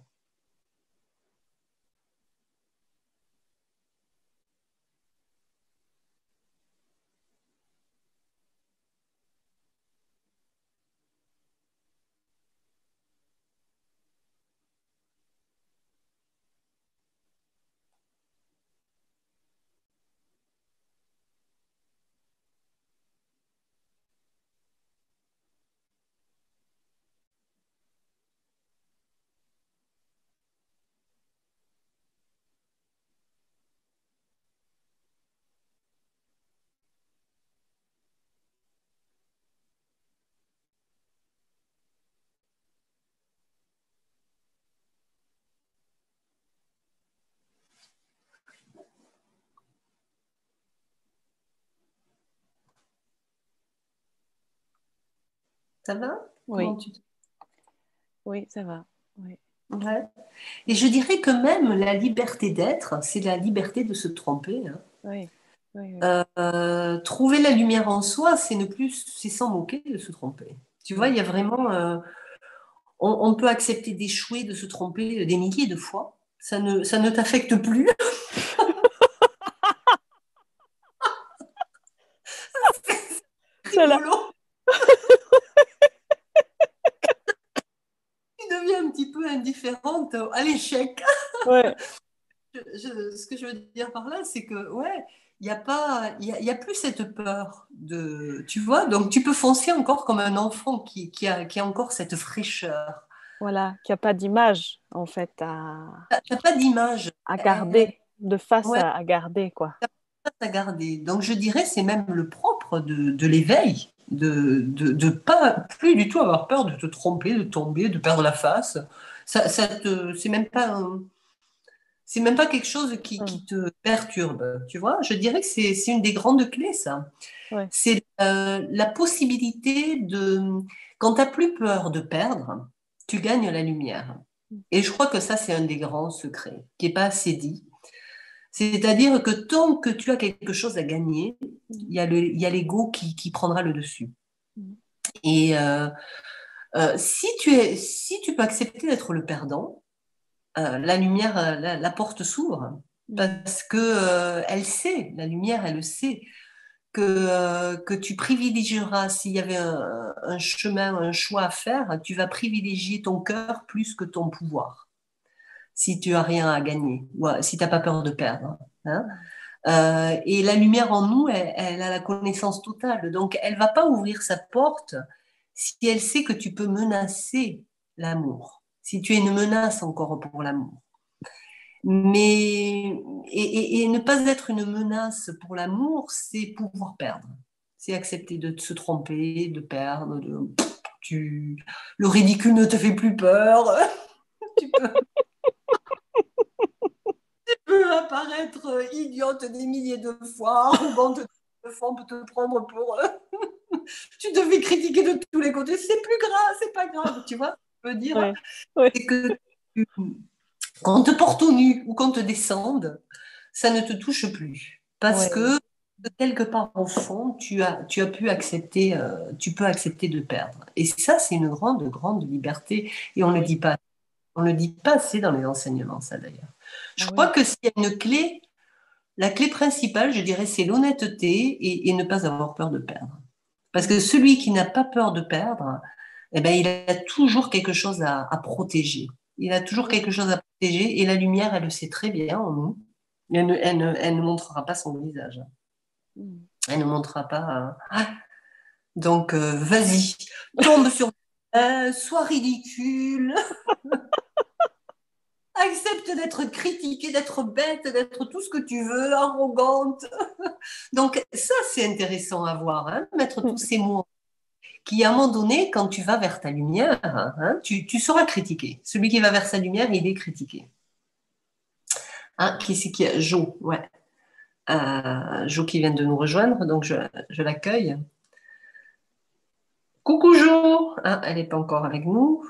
Ça va? Comment Oui, tu te... oui, ça va. Oui, Ouais. Et je dirais que même la liberté d'être, c'est la liberté de se tromper, hein. oui, oui, oui. Trouver la lumière en soi, c'est s'en moquer de se tromper. Tu vois, Mm. il y a vraiment, on peut accepter d'échouer, de se tromper des milliers de fois. Ça ne t'affecte plus. C'est Voilà. rigolo. Tu deviens un petit peu indifférente à l'échec. Ouais, Ce que je veux dire par là, c'est que, ouais, il n'y a pas, il y a plus cette peur de, tu vois, donc tu peux foncer encore comme un enfant qui a encore cette fraîcheur. voilà, qu'il n'y a pas d'image, en fait, T'as pas d'image. à garder, de face Ouais, à garder, quoi. à garder. Donc je dirais c'est même le propre de l'éveil, de pas plus du tout avoir peur de te tromper, de tomber, de perdre la face. C'est même pas quelque chose Mm. qui te perturbe, tu vois. Je dirais que c'est une des grandes clés, ça. Ouais. C'est la possibilité de, quand tu n'as plus peur de perdre, tu gagnes la lumière. Et je crois que ça, c'est un des grands secrets qui n'est pas assez dit. C'est-à-dire que tant que tu as quelque chose à gagner, Mm. il y a l'ego qui prendra le dessus. Mm. Et si tu peux accepter d'être le perdant, la lumière, la porte s'ouvre. Mm. Parce que elle sait, la lumière, elle le sait, que tu privilégieras, s'il y avait un chemin, un choix à faire, tu vas privilégier ton cœur plus que ton pouvoir, si tu as rien à gagner, ou si tu n'as pas peur de perdre, hein. Mm. Et la lumière en nous, elle a la connaissance totale. Donc, elle va pas ouvrir sa porte si elle sait que tu peux menacer l'amour, si tu es une menace encore pour l'amour. Mais, et ne pas être une menace pour l'amour, c'est pouvoir perdre. C'est accepter de se tromper, de perdre. Le ridicule ne te fait plus peur. Tu peux apparaître idiote des milliers de fois, arrogante de fois, on peut te prendre pour... tu te fais critiquer de tous les côtés. C'est plus grave, c'est pas grave. Tu vois, je veux dire, Ouais. Ouais. c'est que qu'on te porte au nu ou qu'on te descende, ça ne te touche plus. Parce Ouais. que quelque part au fond, tu as pu accepter, tu peux accepter de perdre. Et ça, c'est une grande, grande liberté. Et on ne le Oui. dit pas. On ne le dit pas assez dans les enseignements, ça d'ailleurs. Je Ah crois oui. que s'il y a une clé, la clé principale, je dirais, c'est l'honnêteté et ne pas avoir peur de perdre. Parce que Mm. celui qui n'a pas peur de perdre, eh ben, il a toujours quelque chose à protéger. Il a toujours Oui. quelque chose à protéger et la lumière, elle le sait très bien en nous. Elle ne montrera pas son visage. Mm. Elle ne montrera pas. Donc, vas-y, tombe sur sois ridicule, accepte d'être critiquée, d'être bête, d'être tout ce que tu veux, arrogante. Donc, ça, c'est intéressant à voir, hein, mettre tous ces mots qui, à un moment donné, quand tu vas vers ta lumière, hein, tu seras critiqué. Celui qui va vers sa lumière, il est critiqué. Hein, qui c'est qui a Jo, ouais. Jo qui vient de nous rejoindre, donc je l'accueille. Coucou Jo, hein, elle n'est pas encore avec nous.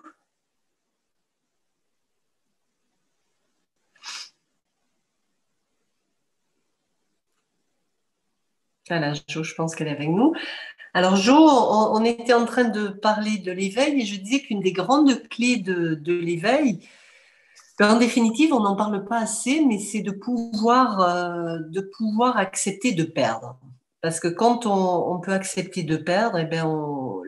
Voilà, Jo, je pense qu'elle est avec nous. Alors Jo, on était en train de parler de l'éveil et je disais qu'une des grandes clés de l'éveil, en définitive, on n'en parle pas assez, mais c'est de pouvoir accepter de perdre. Parce que quand on peut accepter de perdre, eh ben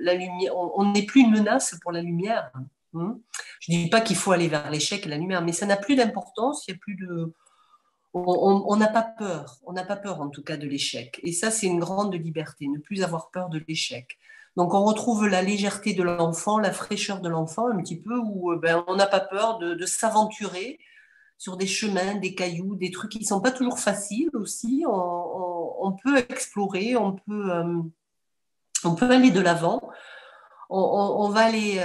la lumière, on n'est plus une menace pour la lumière. Hein. Je ne dis pas qu'il faut aller vers l'échec et la lumière, mais ça n'a plus d'importance, il y a plus de, on n'a pas peur, on n'a pas peur en tout cas de l'échec. Et ça, c'est une grande liberté, ne plus avoir peur de l'échec. Donc on retrouve la légèreté de l'enfant, la fraîcheur de l'enfant un petit peu, où ben, on n'a pas peur de s'aventurer sur des chemins, des cailloux, des trucs qui ne sont pas toujours faciles aussi. On peut explorer, on peut aller de l'avant, on va aller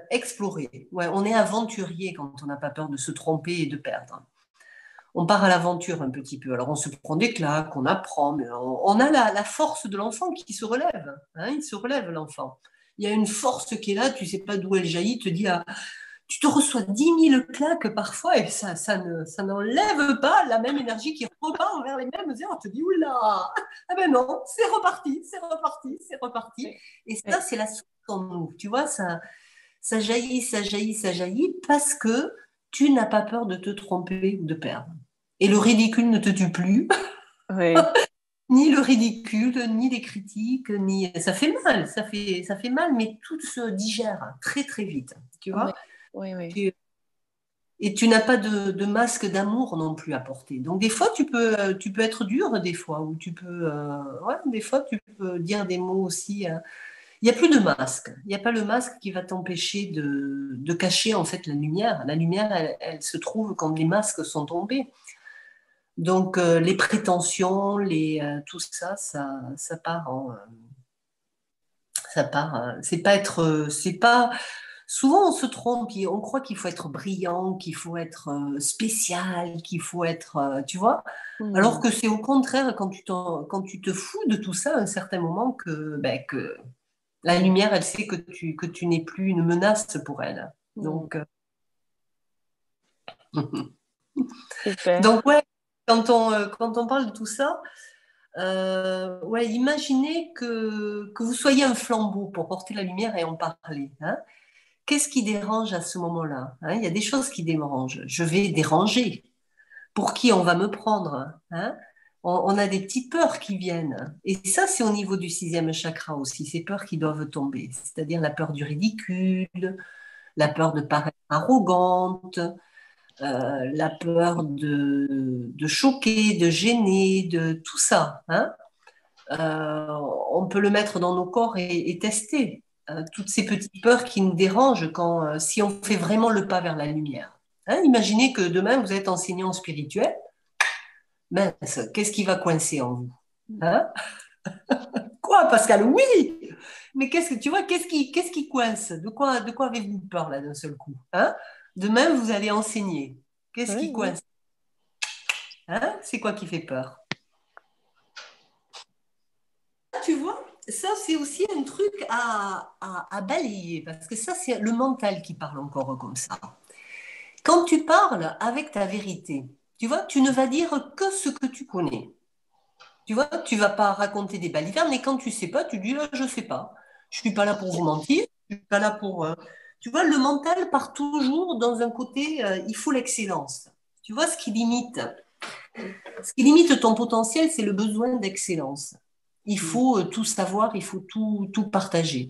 explorer. Ouais, on est aventurier quand on n'a pas peur de se tromper et de perdre. On part à l'aventure un petit peu. Alors on se prend des claques, on apprend, mais on a la force de l'enfant qui se relève. Hein, il se relève l'enfant. il y a une force qui est là, tu ne sais pas d'où elle jaillit, te dis, ah, tu te reçois 10 000 claques parfois et ça n'enlève pas la même énergie qui repart vers les mêmes heures. On te dit, oula, ah ben non, c'est reparti, c'est reparti, c'est reparti. Et ça, c'est la source en nous, tu vois, ça jaillit, ça jaillit, ça jaillit parce que tu n'as pas peur de te tromper ou de perdre. Et le ridicule ne te tue plus. Oui. Ni le ridicule, ni les critiques, ni ça fait mal, ça fait mal, mais tout se digère très très vite, tu vois. Oui, oui. Et tu n'as pas de masque d'amour non plus à porter. Donc des fois tu peux être dur des fois, ou tu peux, ouais, des fois tu peux dire des mots aussi. Il n'y a plus de masque. Il n'y a pas le masque qui va t'empêcher de cacher en fait la lumière. La lumière, elle se trouve quand les masques sont tombés. Donc les prétentions, tout ça, ça part en, ça part. C'est pas être, c'est pas. Souvent on se trompe, on croit qu'il faut être brillant, qu'il faut être spécial, qu'il faut être, tu vois. Alors que c'est au contraire quand tu te fous de tout ça à un certain moment que la lumière, elle sait que tu n'es plus une menace pour elle. Donc, Super. donc ouais, quand on parle de tout ça, ouais, imaginez que vous soyez un flambeau pour porter la lumière et en parler. Hein. Qu'est-ce qui dérange à ce moment-là? Hein? Il y a des choses qui dérangent. Je vais déranger. Pour qui on va me prendre? Hein? On a des petites peurs qui viennent. Et ça, c'est au niveau du sixième chakra aussi, ces peurs qui doivent tomber. C'est-à-dire la peur du ridicule, la peur de paraître arrogante, la peur de choquer, de gêner, de tout ça. Hein. On peut le mettre dans nos corps et tester. Toutes ces petites peurs qui nous dérangent si on fait vraiment le pas vers la lumière. Hein, imaginez que demain, vous êtes enseignant spirituel. Mince, qu'est-ce qui va coincer en vous? Hein. Quoi, Pascal? Oui! Mais qu'est-ce que tu vois, qu'est-ce qui coince? De quoi avez-vous peur là d'un seul coup? Hein. Demain, vous allez enseigner. Qu'est-ce Oui, qui oui. coince? Hein. C'est quoi qui fait peur? Tu vois, ça c'est aussi un truc à balayer, parce que ça c'est le mental qui parle encore comme ça. Quand tu parles avec ta vérité, tu vois, tu ne vas dire que ce que tu connais. Tu vois, tu vas pas raconter des balivernes, mais quand tu sais pas, tu dis là, je sais pas. Je suis pas là pour vous mentir, je suis pas là pour. Tu vois, le mental part toujours dans un côté, il faut l'excellence. Tu vois, ce qui limite ton potentiel, c'est le besoin d'excellence. Il faut tout savoir, il faut tout partager.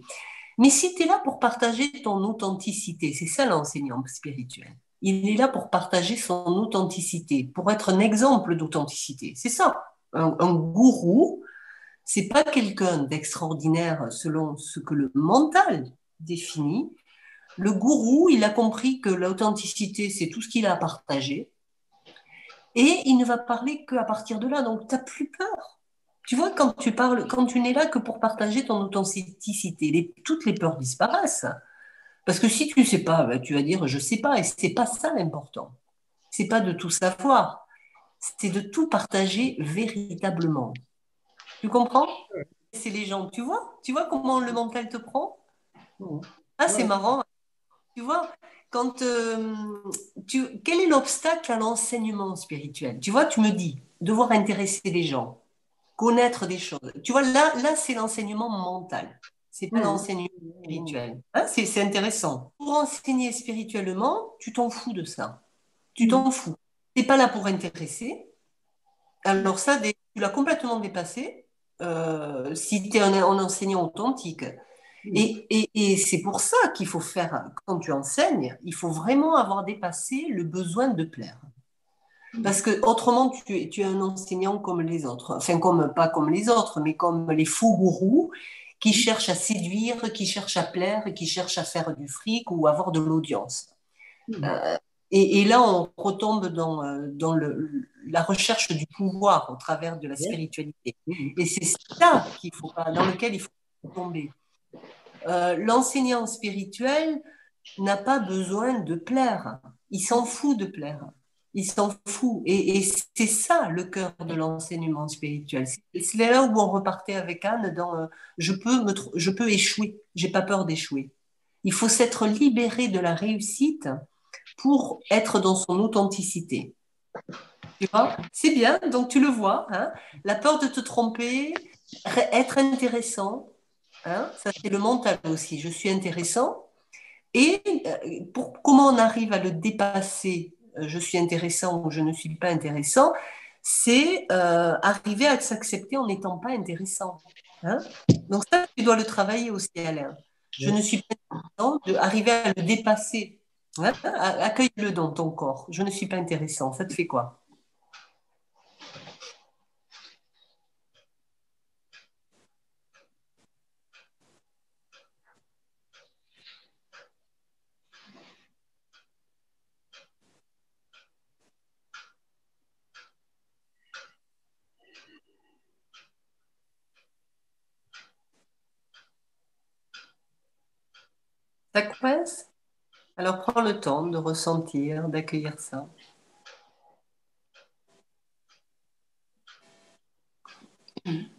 Mais si tu es là pour partager ton authenticité, c'est ça l'enseignant spirituel. Il est là pour partager son authenticité, pour être un exemple d'authenticité. C'est ça. Un gourou, c'est pas quelqu'un d'extraordinaire selon ce que le mental définit. Le gourou, il a compris que l'authenticité, c'est tout ce qu'il a à partager. Et il ne va parler qu'à partir de là. Donc, tu n'as plus peur. Tu vois, quand tu parles, quand tu n'es là que pour partager ton authenticité, toutes les peurs disparaissent. Parce que si tu ne sais pas, ben, tu vas dire je ne sais pas. Et ce n'est pas ça l'important. Ce n'est pas de tout savoir. C'est de tout partager véritablement. Tu comprends? C'est les gens. Tu vois comment le mental te prend? Ah, c'est marrant. Tu vois, quand quel est l'obstacle à l'enseignement spirituel? Tu vois, tu me dis, devoir intéresser les gens, connaître des choses. Tu vois, là c'est l'enseignement mental. C'est pas l'enseignement spirituel. Hein, c'est intéressant. Pour enseigner spirituellement, tu t'en fous de ça. Tu t'en fous. Tu n'es pas là pour intéresser. Alors ça, tu l'as complètement dépassé si tu es un enseignant authentique. Et c'est pour ça qu'il faut faire, quand tu enseignes, il faut vraiment avoir dépassé le besoin de plaire. Parce que autrement, tu es un enseignant comme les autres. Enfin, pas comme les autres, mais comme les faux gourous qui cherchent à séduire, qui cherchent à plaire, qui cherchent à faire du fric ou avoir de l'audience. Et là, on retombe dans la recherche du pouvoir au travers de la spiritualité. Et c'est ça dans lequel il faut tomber. L'enseignant spirituel n'a pas besoin de plaire. Il s'en fout de plaire. Il s'en fout. Et c'est ça le cœur de l'enseignement spirituel. C'est là où on repartait avec Anne dans je peux échouer. J'ai pas peur d'échouer. Il faut s'être libéré de la réussite pour être dans son authenticité. Tu vois? C'est bien, donc tu le vois, hein? La peur de te tromper, être intéressant, hein? Ça c'est le mental aussi. Je suis intéressant. Et comment on arrive à le dépasser, je suis intéressant ou je ne suis pas intéressant, c'est arriver à s'accepter en n'étant pas intéressant. Hein. Donc ça, tu dois le travailler aussi, Alain. Je ne suis pas intéressant, arriver à le dépasser. Hein. Accueille-le dans ton corps. Je ne suis pas intéressant. Ça te fait quoi? Ça coince? Alors prends le temps de ressentir, d'accueillir ça. Tu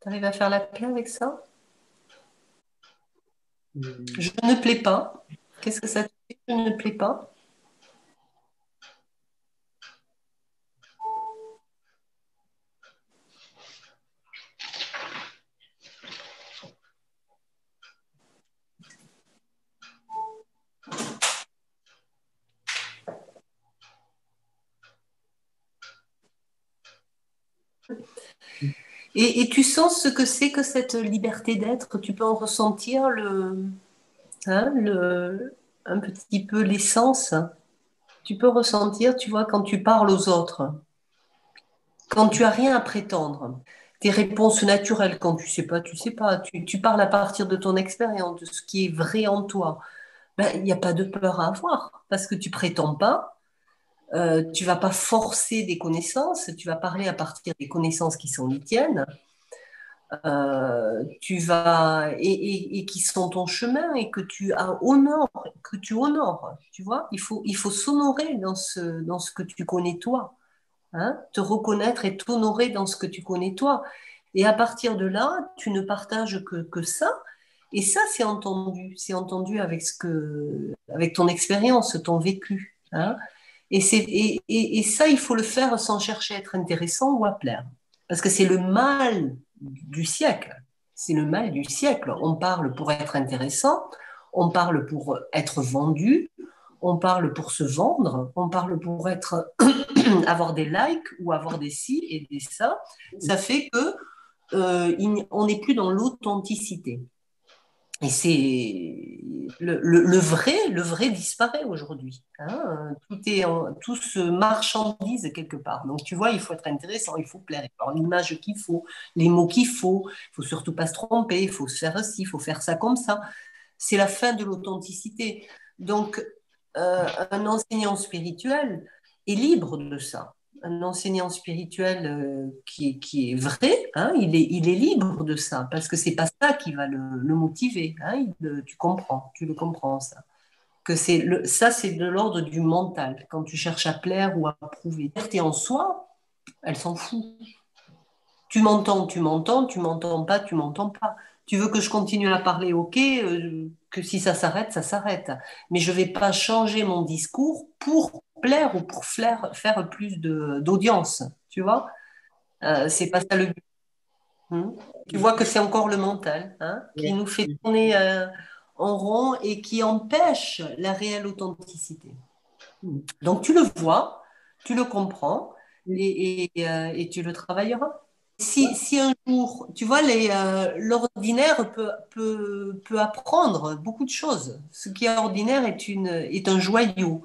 arrives à faire la paix avec ça? Je ne plais pas. Qu'est-ce que ça te fait? Je ne plais pas. Et tu sens ce que c'est que cette liberté d'être? Tu peux en ressentir hein, un petit peu l'essence. Tu peux ressentir, tu vois, quand tu parles aux autres, quand tu as rien à prétendre, tes réponses naturelles, quand tu sais pas, tu sais pas. Tu parles à partir de ton expérience, de ce qui est vrai en toi. Ben, il n'y a pas de peur à avoir parce que tu prétends pas. Tu vas pas forcer des connaissances, tu vas parler à partir des connaissances qui sont les tiennes. Tu vas et qui sont ton chemin et que tu honores, tu vois. Il faut s'honorer dans ce que tu connais toi, hein, te reconnaître et t'honorer dans ce que tu connais toi. Et à partir de là, tu ne partages que ça. Et ça, c'est entendu avec avec ton expérience, ton vécu, hein. Et ça, il faut le faire sans chercher à être intéressant ou à plaire. Parce que c'est le mal du siècle. C'est le mal du siècle. On parle pour être intéressant, on parle pour être vendu, on parle pour se vendre, on parle pour être avoir des likes ou avoir des ci et des ça. Ça fait que on n'est plus dans l'authenticité. Et c'est le vrai disparaît aujourd'hui. Hein. Tout se marchandise quelque part. Donc tu vois, il faut être intéressant, il faut plaire, il faut avoir l'image qu'il faut, les mots qu'il faut. Il faut surtout pas se tromper, il faut se faire ci, il faut faire ça comme ça. C'est la fin de l'authenticité. Donc un enseignant spirituel est libre de ça. Un enseignant spirituel qui est vrai, hein, il est libre de ça, parce que c'est pas ça qui va le motiver. Hein, tu le comprends ça. Que ça, c'est de l'ordre du mental. Quand tu cherches à plaire ou à prouver. La liberté en soi, elle s'en fout. Tu m'entends, tu m'entends pas, tu m'entends pas. Tu veux que je continue à parler, ok, que si ça s'arrête, ça s'arrête. Mais je vais pas changer mon discours pour plaire ou pour faire plus d'audience, tu vois. C'est pas ça le but. Hein. Tu vois que c'est encore le mental hein, qui nous fait tourner en rond et qui empêche la réelle authenticité. Donc tu le vois, tu le comprends et tu le travailleras. Si un jour, tu vois, l'ordinaire peut apprendre beaucoup de choses. Ce qui est ordinaire est un joyau.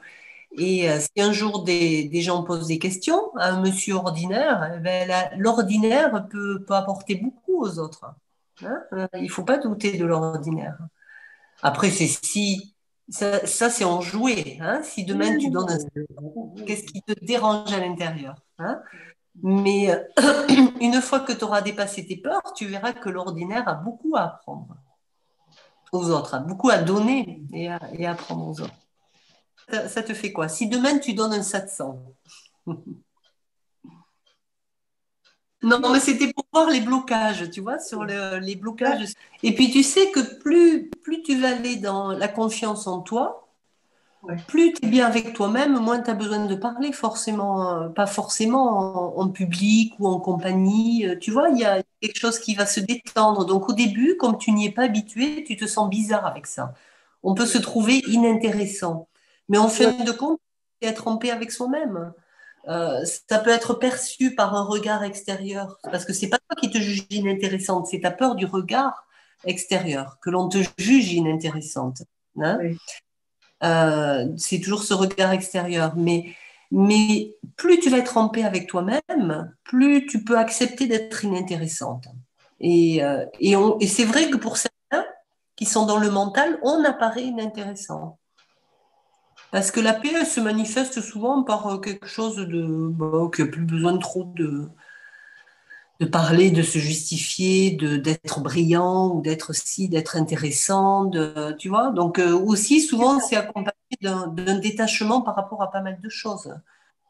Et si un jour des gens posent des questions à un monsieur ordinaire, eh ben, l'ordinaire peut apporter beaucoup aux autres. Hein. Il ne faut pas douter de l'ordinaire. Après, c'est si ça c'est en jouet. Hein. Si demain tu donnes un qu'est-ce qui te dérange à l'intérieur? Hein. Mais une fois que tu auras dépassé tes peurs, tu verras que l'ordinaire a beaucoup à apprendre aux autres, a beaucoup à donner et à apprendre aux autres. Ça te fait quoi? Si demain tu donnes un satsang, non, mais c'était pour voir les blocages, tu vois, sur les blocages. Et puis tu sais que plus tu vas aller dans la confiance en toi, Ouais. plus tu es bien avec toi-même, moins tu as besoin de parler forcément, pas forcément en public ou en compagnie. Tu vois, il y a quelque chose qui va se détendre. Donc au début, comme tu n'y es pas habitué, tu te sens bizarre avec ça. On peut se trouver inintéressant. Mais en fin de compte, c'est être en paix avec soi-même. Ça peut être perçu par un regard extérieur, parce que c'est pas toi qui te juge inintéressante, c'est ta peur du regard extérieur, que l'on te juge inintéressante. Hein. Oui. C'est toujours ce regard extérieur. Mais plus tu vas être en paix avec toi-même, plus tu peux accepter d'être inintéressante. Et c'est vrai que pour certains qui sont dans le mental, on apparaît inintéressant. Parce que la paix, elle se manifeste souvent par quelque chose qui n'a plus besoin de trop de parler, de se justifier, d'être brillant ou d'être d'être intéressant, tu vois. Donc aussi, souvent, c'est accompagné d'un détachement par rapport à pas mal de choses,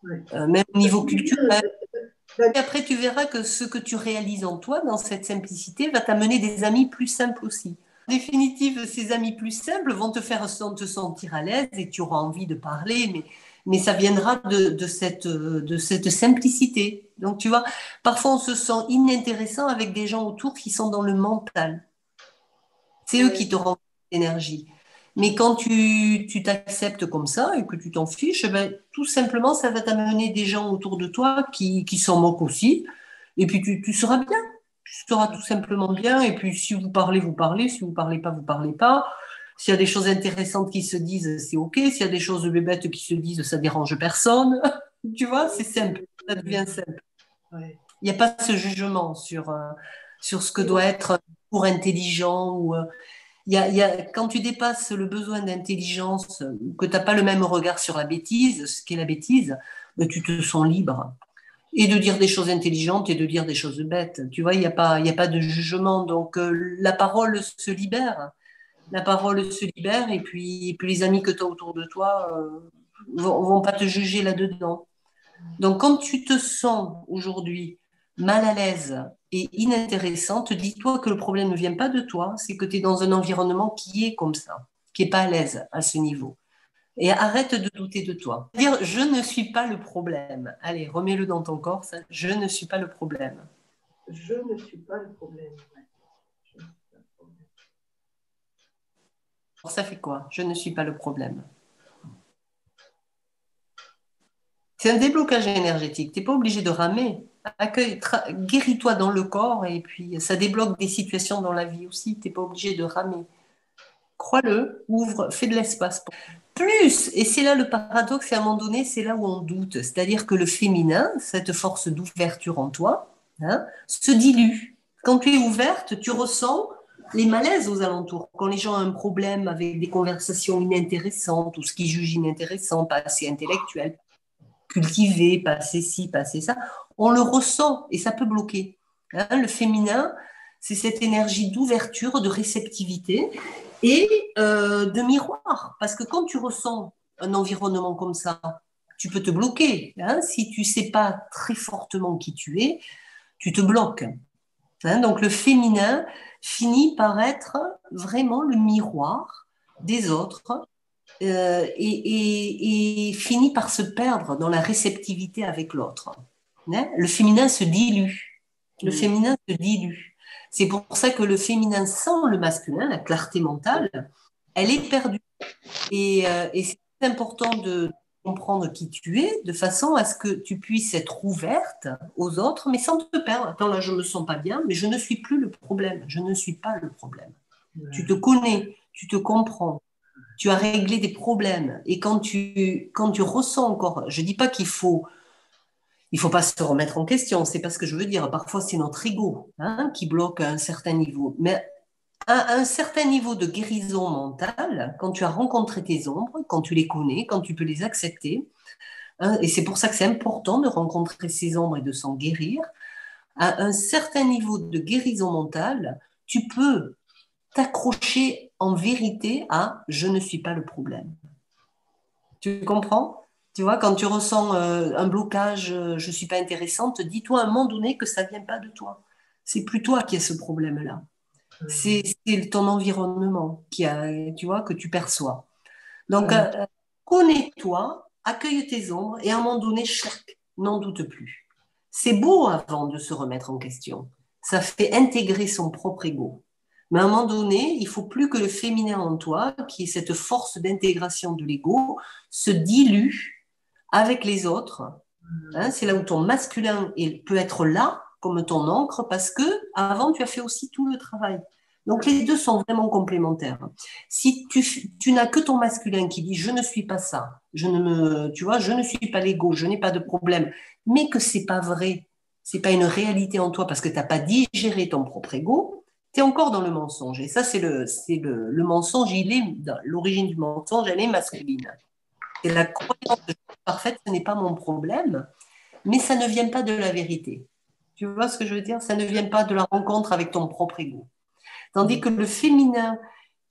Ouais. même au niveau culturel. Et après, tu verras que ce que tu réalises en toi, dans cette simplicité, va t'amener des amis plus simples aussi. En définitive, ces amis plus simples vont te faire te sentir à l'aise et tu auras envie de parler, mais ça viendra de cette simplicité. Donc, tu vois, parfois on se sent inintéressant avec des gens autour qui sont dans le mental. C'est eux qui te rendent l'énergie. Mais quand tu t'acceptes comme ça et que tu t'en fiches, ben, tout simplement, ça va t'amener des gens autour de toi qui s'en moquent aussi. Et puis tu seras bien. Tu seras tout simplement bien. Et puis si vous parlez, vous parlez. Si vous parlez pas, vous parlez pas. S'il y a des choses intéressantes qui se disent, c'est OK. S'il y a des choses bébêtes qui se disent, ça dérange personne. Tu vois, c'est simple. Ça devient simple. Ouais. Il n'y a pas ce jugement sur ce que doit être pour intelligent ou quand tu dépasses le besoin d'intelligence, que tu n'as pas le même regard sur la bêtise, ce qu'est la bêtise, ben, tu te sens libre. Et de dire des choses intelligentes et de dire des choses bêtes. Tu vois, il y a pas de jugement. Donc, la parole se libère. La parole se libère et puis les amis que tu as autour de toi vont pas te juger là-dedans. Donc, quand tu te sens aujourd'hui mal à l'aise et inintéressante, dis-toi que le problème ne vient pas de toi, c'est que tu es dans un environnement qui est comme ça, qui n'est pas à l'aise à ce niveau. Et arrête de douter de toi. Dire je ne suis pas le problème. Allez, remets-le dans ton corps, ça. Je ne suis pas le problème. Je ne suis pas le problème. Alors, ça fait quoi? Je ne suis pas le problème. C'est un déblocage énergétique. Tu n'es pas obligé de ramer. Guéris-toi dans le corps et puis ça débloque des situations dans la vie aussi. Tu n'es pas obligé de ramer. Crois-le, ouvre, fais de l'espace. Plus, et c'est là le paradoxe, et à un moment donné, c'est là où on doute. C'est-à-dire que le féminin, cette force d'ouverture en toi, hein, se dilue. Quand tu es ouverte, tu ressens les malaises aux alentours. Quand les gens ont un problème avec des conversations inintéressantes ou ce qu'ils jugent inintéressant, pas assez intellectuel, cultivé, pas assez ci, pas assez ça, on le ressent et ça peut bloquer. Hein, le féminin, c'est cette énergie d'ouverture, de réceptivité et de miroir. Parce que quand tu ressens un environnement comme ça, tu peux te bloquer. Hein, si tu ne sais pas très fortement qui tu es, tu te bloques. Hein, donc le féminin finit par être vraiment le miroir des autres et finit par se perdre dans la réceptivité avec l'autre. Hein, le féminin se dilue. Le féminin se dilue. C'est pour ça que le féminin sans le masculin, la clarté mentale, elle est perdue. Et c'est important de comprendre qui tu es, de façon à ce que tu puisses être ouverte aux autres, mais sans te perdre. Attends, là, je me sens pas bien, mais je ne suis plus le problème. Je ne suis pas le problème. Tu te connais, tu te comprends, tu as réglé des problèmes. Et quand tu ressens encore, je dis pas il faut pas se remettre en question, c'est pas ce que je veux dire. Parfois, c'est notre ego hein, qui bloque à un certain niveau. Mais à un certain niveau de guérison mentale, quand tu as rencontré tes ombres, quand tu les connais, quand tu peux les accepter, hein, et c'est pour ça que c'est important de rencontrer ces ombres et de s'en guérir. À un certain niveau de guérison mentale, tu peux t'accrocher en vérité à je ne suis pas le problème. Tu comprends? Tu vois, quand tu ressens un blocage, je ne suis pas intéressante, dis-toi à un moment donné que ça ne vient pas de toi. C'est plus toi qui as ce problème-là. C'est ton environnement qui a, tu vois, que tu perçois. Donc, connais-toi, accueille tes ombres et à un moment donné, chlac, n'en doute plus. C'est beau avant de se remettre en question. Ça fait intégrer son propre ego. Mais à un moment donné, il faut plus que le féminin en toi, qui est cette force d'intégration de l'ego, se dilue avec les autres. Hein, c'est là où ton masculin peut être là, comme ton encre, parce que avant, tu as fait aussi tout le travail. Donc les deux sont vraiment complémentaires. Si tu n'as que ton masculin qui dit je ne suis pas ça, tu vois, je ne suis pas l'ego, je n'ai pas de problème, mais que c'est pas vrai, c'est pas une réalité en toi parce que tu n'as pas digéré ton propre ego, tu es encore dans le mensonge. Et ça, le mensonge, l'origine du mensonge, elle est masculine. C'est la croyance de parfaite, ce n'est pas mon problème, mais ça ne vient pas de la vérité. Tu vois ce que je veux dire? Ça ne vient pas de la rencontre avec ton propre ego. Tandis que le féminin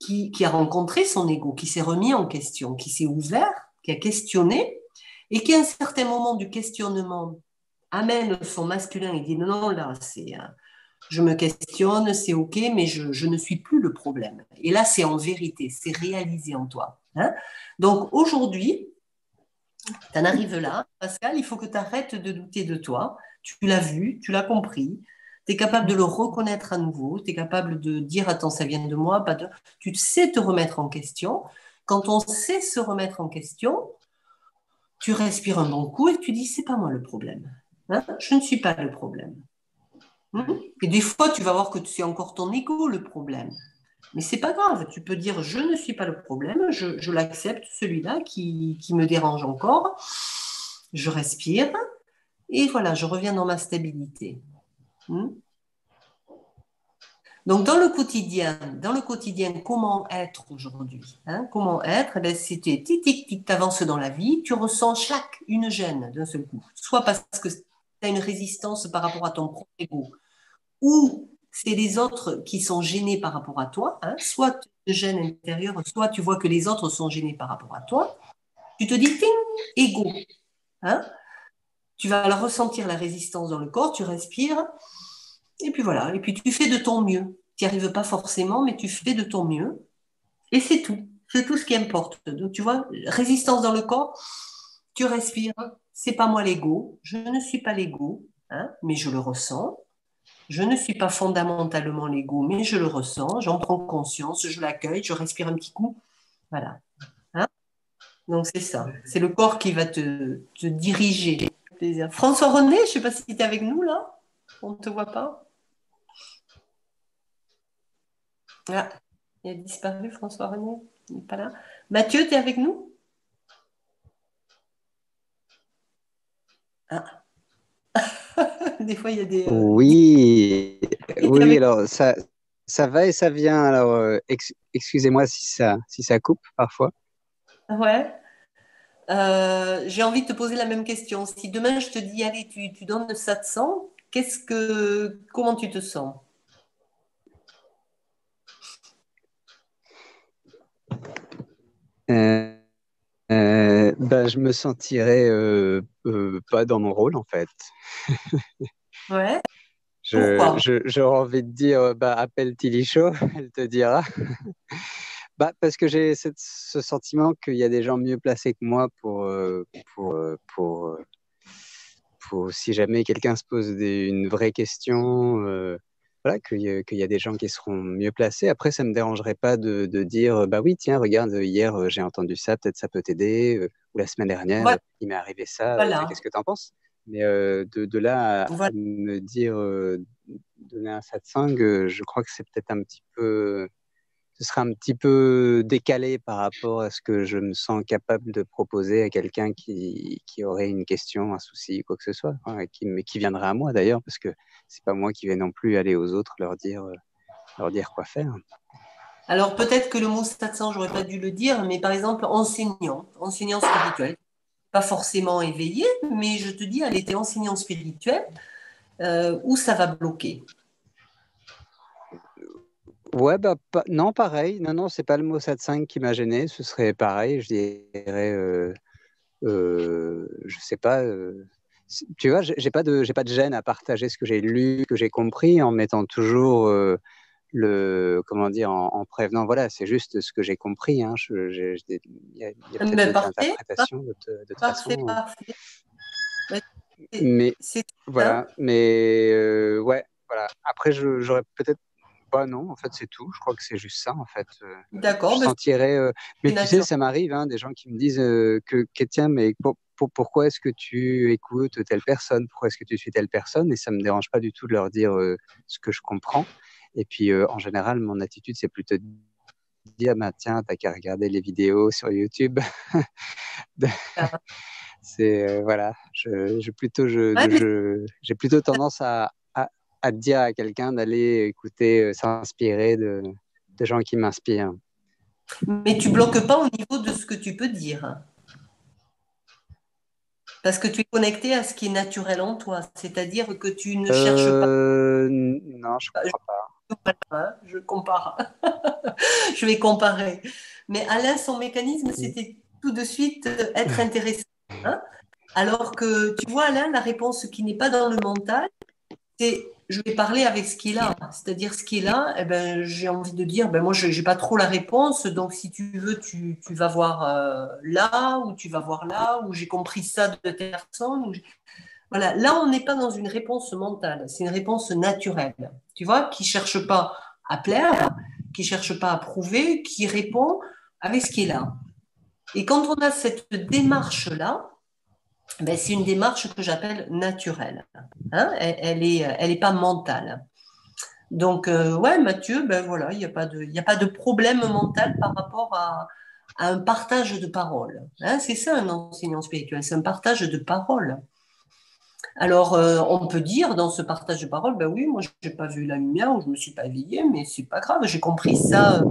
qui a rencontré son ego, qui s'est remis en question, qui s'est ouvert, qui a questionné, et qui à un certain moment du questionnement amène son masculin et dit non, non, là, je me questionne, c'est OK, mais je ne suis plus le problème. Et là, c'est en vérité, c'est réalisé en toi. Hein. Donc aujourd'hui, tu en arrives là, Pascal, il faut que tu arrêtes de douter de toi. Tu l'as vu, tu l'as compris. Tu es capable de le reconnaître à nouveau. Tu es capable de dire, attends, ça vient de moi. Pas de... Tu sais te remettre en question. Quand on sait se remettre en question, tu respires un bon coup et tu dis, c'est pas moi le problème. Hein, je ne suis pas le problème. Et des fois, tu vas voir que c'est encore ton ego le problème. Mais c'est pas grave, tu peux dire je ne suis pas le problème, je l'accepte, celui-là qui me dérange encore. Je respire et voilà, je reviens dans ma stabilité. Donc dans le quotidien, comment être aujourd'hui? Comment être? Eh bien, si tu avances dans la vie, tu ressens une gêne d'un seul coup. Soit parce que tu as une résistance par rapport à ton propre ego, ou c'est les autres qui sont gênés par rapport à toi, soit tu te gênes intérieur, soit tu vois que les autres sont gênés par rapport à toi, tu te dis, ting, ego. Tu vas alors ressentir la résistance dans le corps, tu respires, et puis voilà, et puis tu fais de ton mieux. Tu n'y arrives pas forcément, mais tu fais de ton mieux, et c'est tout. C'est tout ce qui importe. Donc tu vois, résistance dans le corps, tu respires, c'est pas moi l'ego, je ne suis pas l'ego, mais je le ressens. Je ne suis pas fondamentalement l'ego, mais je le ressens, j'en prends conscience, je l'accueille, je respire un petit coup. Voilà. Donc c'est ça. C'est le corps qui va te diriger. François René, je ne sais pas si tu es avec nous là. On ne te voit pas. Ah, il a disparu François René. Il n'est pas là. Mathieu, tu es avec nous? Ah. Des fois, il y a des... Oui, oui, alors ça va et ça vient. Alors, excusez-moi si ça coupe parfois. Ouais. J'ai envie de te poser la même question. Si demain je te dis, allez, tu donnes 700, comment tu te sens? Ben, je me sentirais pas dans mon rôle en fait. Ouais. Pourquoi? J'aurais envie de dire, bah, appelle Tilicho, elle te dira. Bah, parce que j'ai ce sentiment qu'il y a des gens mieux placés que moi pour si jamais quelqu'un se pose une vraie question, voilà, qu'il y a des gens qui seront mieux placés. Après, ça ne me dérangerait pas de dire, bah oui, tiens, regarde, hier, j'ai entendu ça, peut-être ça peut t'aider, ou la semaine dernière, Voilà. il m'est arrivé ça, Voilà. qu'est-ce que tu en penses? Mais de là à Voilà. me dire, donner un satsang, je crois que c'est peut-être ce serait un petit peu décalé par rapport à ce que je me sens capable de proposer à quelqu'un qui aurait une question, un souci, quoi que ce soit, hein, mais qui viendrait à moi d'ailleurs, parce que c'est pas moi qui vais non plus aller aux autres leur dire quoi faire. Alors peut-être que le mot satsang, j'aurais pas dû le dire, mais par exemple, enseignant spirituel. pas forcément éveillée, mais je te dis, elle était enseignante spirituelle, où ça va bloquer. Ouais, bah, non, pareil. Non, non, c'est pas le mot satsang qui m'a gêné. Ce serait pareil, je dirais, je sais pas. Tu vois, j'ai pas de gêne à partager ce que j'ai lu, que j'ai compris, en mettant toujours comment dire, en prévenant, voilà, c'est juste ce que j'ai compris. Hein. Il y a peut-être Mais d'autres parfait, interprétations, de toute parfait, façon. parfait. Mais C'est voilà, ça. mais ouais, voilà. Après, j'aurais peut-être. Bah non, en fait, c'est tout. Je crois que c'est juste ça, en fait. Je D'accord, ben, sentirais. Mais c'est tu sais, naturel. ça m'arrive, hein, des gens qui me disent que tiens, mais pourquoi est-ce que tu écoutes telle personne? Pourquoi est-ce que tu suis telle personne? Et ça me dérange pas du tout de leur dire ce que je comprends. Et puis, en général, mon attitude, c'est plutôt de dire, bah, tiens, t'as qu'à regarder les vidéos sur YouTube. C'est voilà, Ouais, mais j'ai plutôt tendance à dire à quelqu'un d'aller écouter, s'inspirer de gens qui m'inspirent. Mais tu bloques pas au niveau de ce que tu peux dire. Parce que tu es connecté à ce qui est naturel en toi. C'est-à-dire que tu ne cherches pas. Non, je Je crois pas. je compare. Je vais comparer. Mais Alain, son mécanisme, c'était tout de suite être intéressé. Hein. Alors que tu vois, Alain, la réponse qui n'est pas dans le mental, c'est je vais parler avec ce qui est là. C'est-à-dire ce qui est là, eh ben, j'ai envie de dire, ben, moi, je n'ai pas trop la réponse. Donc, si tu veux, tu vas voir là, ou tu vas voir là, ou j'ai compris ça de telle personne. Voilà, là, on n'est pas dans une réponse mentale, c'est une réponse naturelle. Tu vois, qui cherche pas à plaire, qui cherche pas à prouver, qui répond avec ce qui est là. Et quand on a cette démarche-là, ben, c'est une démarche que j'appelle naturelle. Hein, elle est pas mentale. Donc, ouais, Mathieu, ben voilà, il y a pas de problème mental par rapport à un partage de parole. Hein, c'est ça un enseignant spirituel, c'est un partage de parole. Alors, on peut dire dans ce partage de parole, ben oui, moi, je n'ai pas vu la lumière ou je ne me suis pas éveillée, mais c'est pas grave, j'ai compris ça,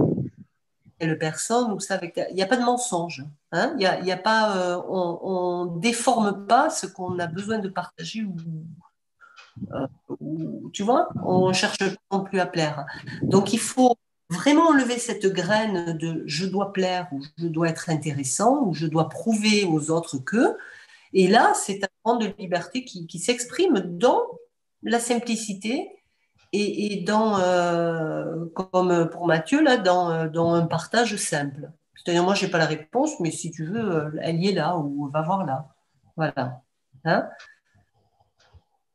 telle personne ou ça avec. Il n'y a pas de mensonge. Hein, il y a pas, on déforme pas ce qu'on a besoin de partager tu vois, on cherche pas non plus à plaire. Donc, il faut vraiment enlever cette graine de je dois plaire ou je dois être intéressant ou je dois prouver aux autres que. Et là, c'est un grande liberté qui s'exprime dans la simplicité et dans, comme pour Mathieu, là, dans un partage simple. C'est-à-dire, moi, je n'ai pas la réponse, mais si tu veux, elle y est là ou va voir là. Voilà. Hein.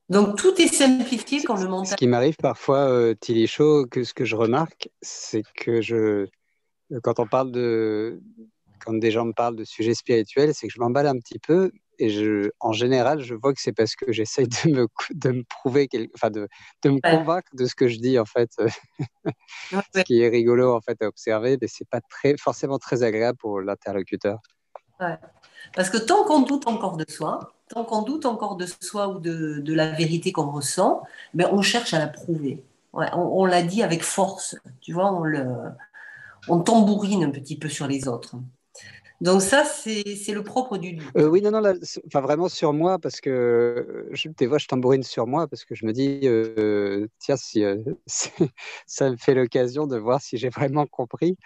Donc, tout est simplifié quand le Ce mental. qui m'arrive parfois, Tilly Chaud, que ce que je remarque, c'est que quand quand des gens me parlent de sujets spirituels, c'est que je m'emballe un petit peu et en général, je vois que c'est parce que j'essaye de me prouver, enfin de me Ouais, convaincre de ce que je dis en fait. ouais, Ce ouais, qui est rigolo en fait à observer, mais c'est pas forcément très agréable pour l'interlocuteur. ouais. Parce que tant qu'on doute encore de soi, tant qu'on doute encore de soi ou de la vérité qu'on ressent, ben on cherche à la prouver. Ouais, on l'a dit avec force, tu vois, on tambourine un petit peu sur les autres. Donc ça, c'est le propre du doute. Oui, non, non, là, enfin vraiment sur moi, parce que des fois je tambourine sur moi, parce que je me dis, tiens, si, ça me fait l'occasion de voir si j'ai vraiment compris.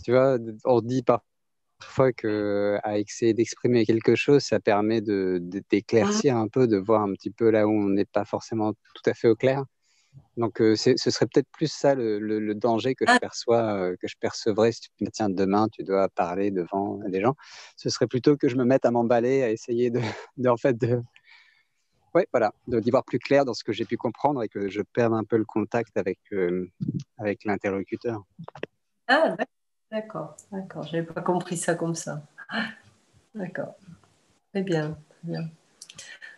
Tu vois, on dit parfois que à essayer d'exprimer quelque chose, ça permet Mhm. d'éclaircir un peu, de voir un petit peu là où on n'est pas forcément tout à fait au clair. Donc, ce serait peut-être plus ça le danger que je Ah, perçois, que je percevrais si tu me dis, tiens, demain, tu dois parler devant des gens. Ce serait plutôt que je me mette à m'emballer, à essayer en fait, ouais, voilà, d'y voir plus clair dans ce que j'ai pu comprendre et que je perde un peu le contact avec l'interlocuteur. ah, d'accord, d'accord. J'avais pas compris ça comme ça. D'accord. Très bien, très bien.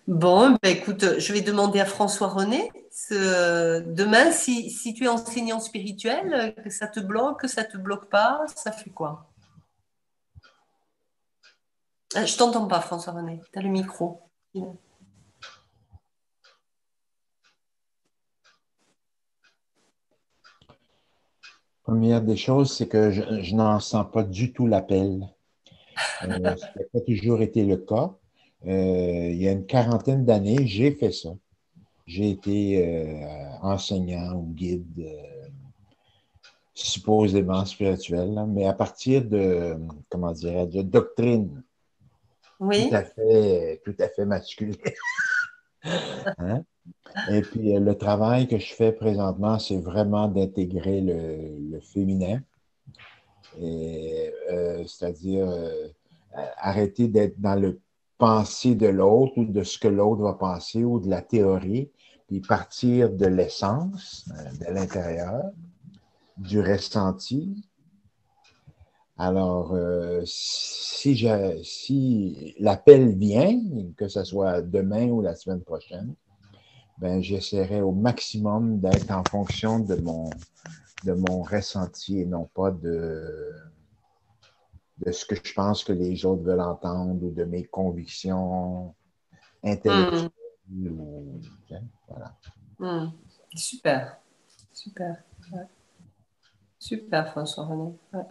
Bon, ben écoute, je vais demander à François René, demain, si tu es enseignant spirituel, que ça te bloque pas, ça fait quoi? Ah, je t'entends pas, François René. Tu as le micro. Première des choses, c'est que je n'en sens pas du tout l'appel. Ça n'a pas toujours été le cas. Il y a une quarantaine d'années, j'ai fait ça. J'ai été enseignant ou guide, supposément spirituel, là, mais à partir de, comment dirais de doctrine Oui. tout à fait masculine. Hein? Et puis, le travail que je fais présentement, c'est vraiment d'intégrer le féminin, et, c'est-à-dire arrêter d'être dans le penser de l'autre ou de ce que l'autre va penser ou de la théorie, puis partir de l'essence, de l'intérieur, du ressenti. Alors, si l'appel vient, que ce soit demain ou la semaine prochaine, ben, j'essaierai au maximum d'être en fonction de mon ressenti et non pas de ce que je pense que les autres veulent entendre ou de mes convictions intellectuelles. Ou, hein, voilà. Super, super, ouais. Super, François-René. Ouais.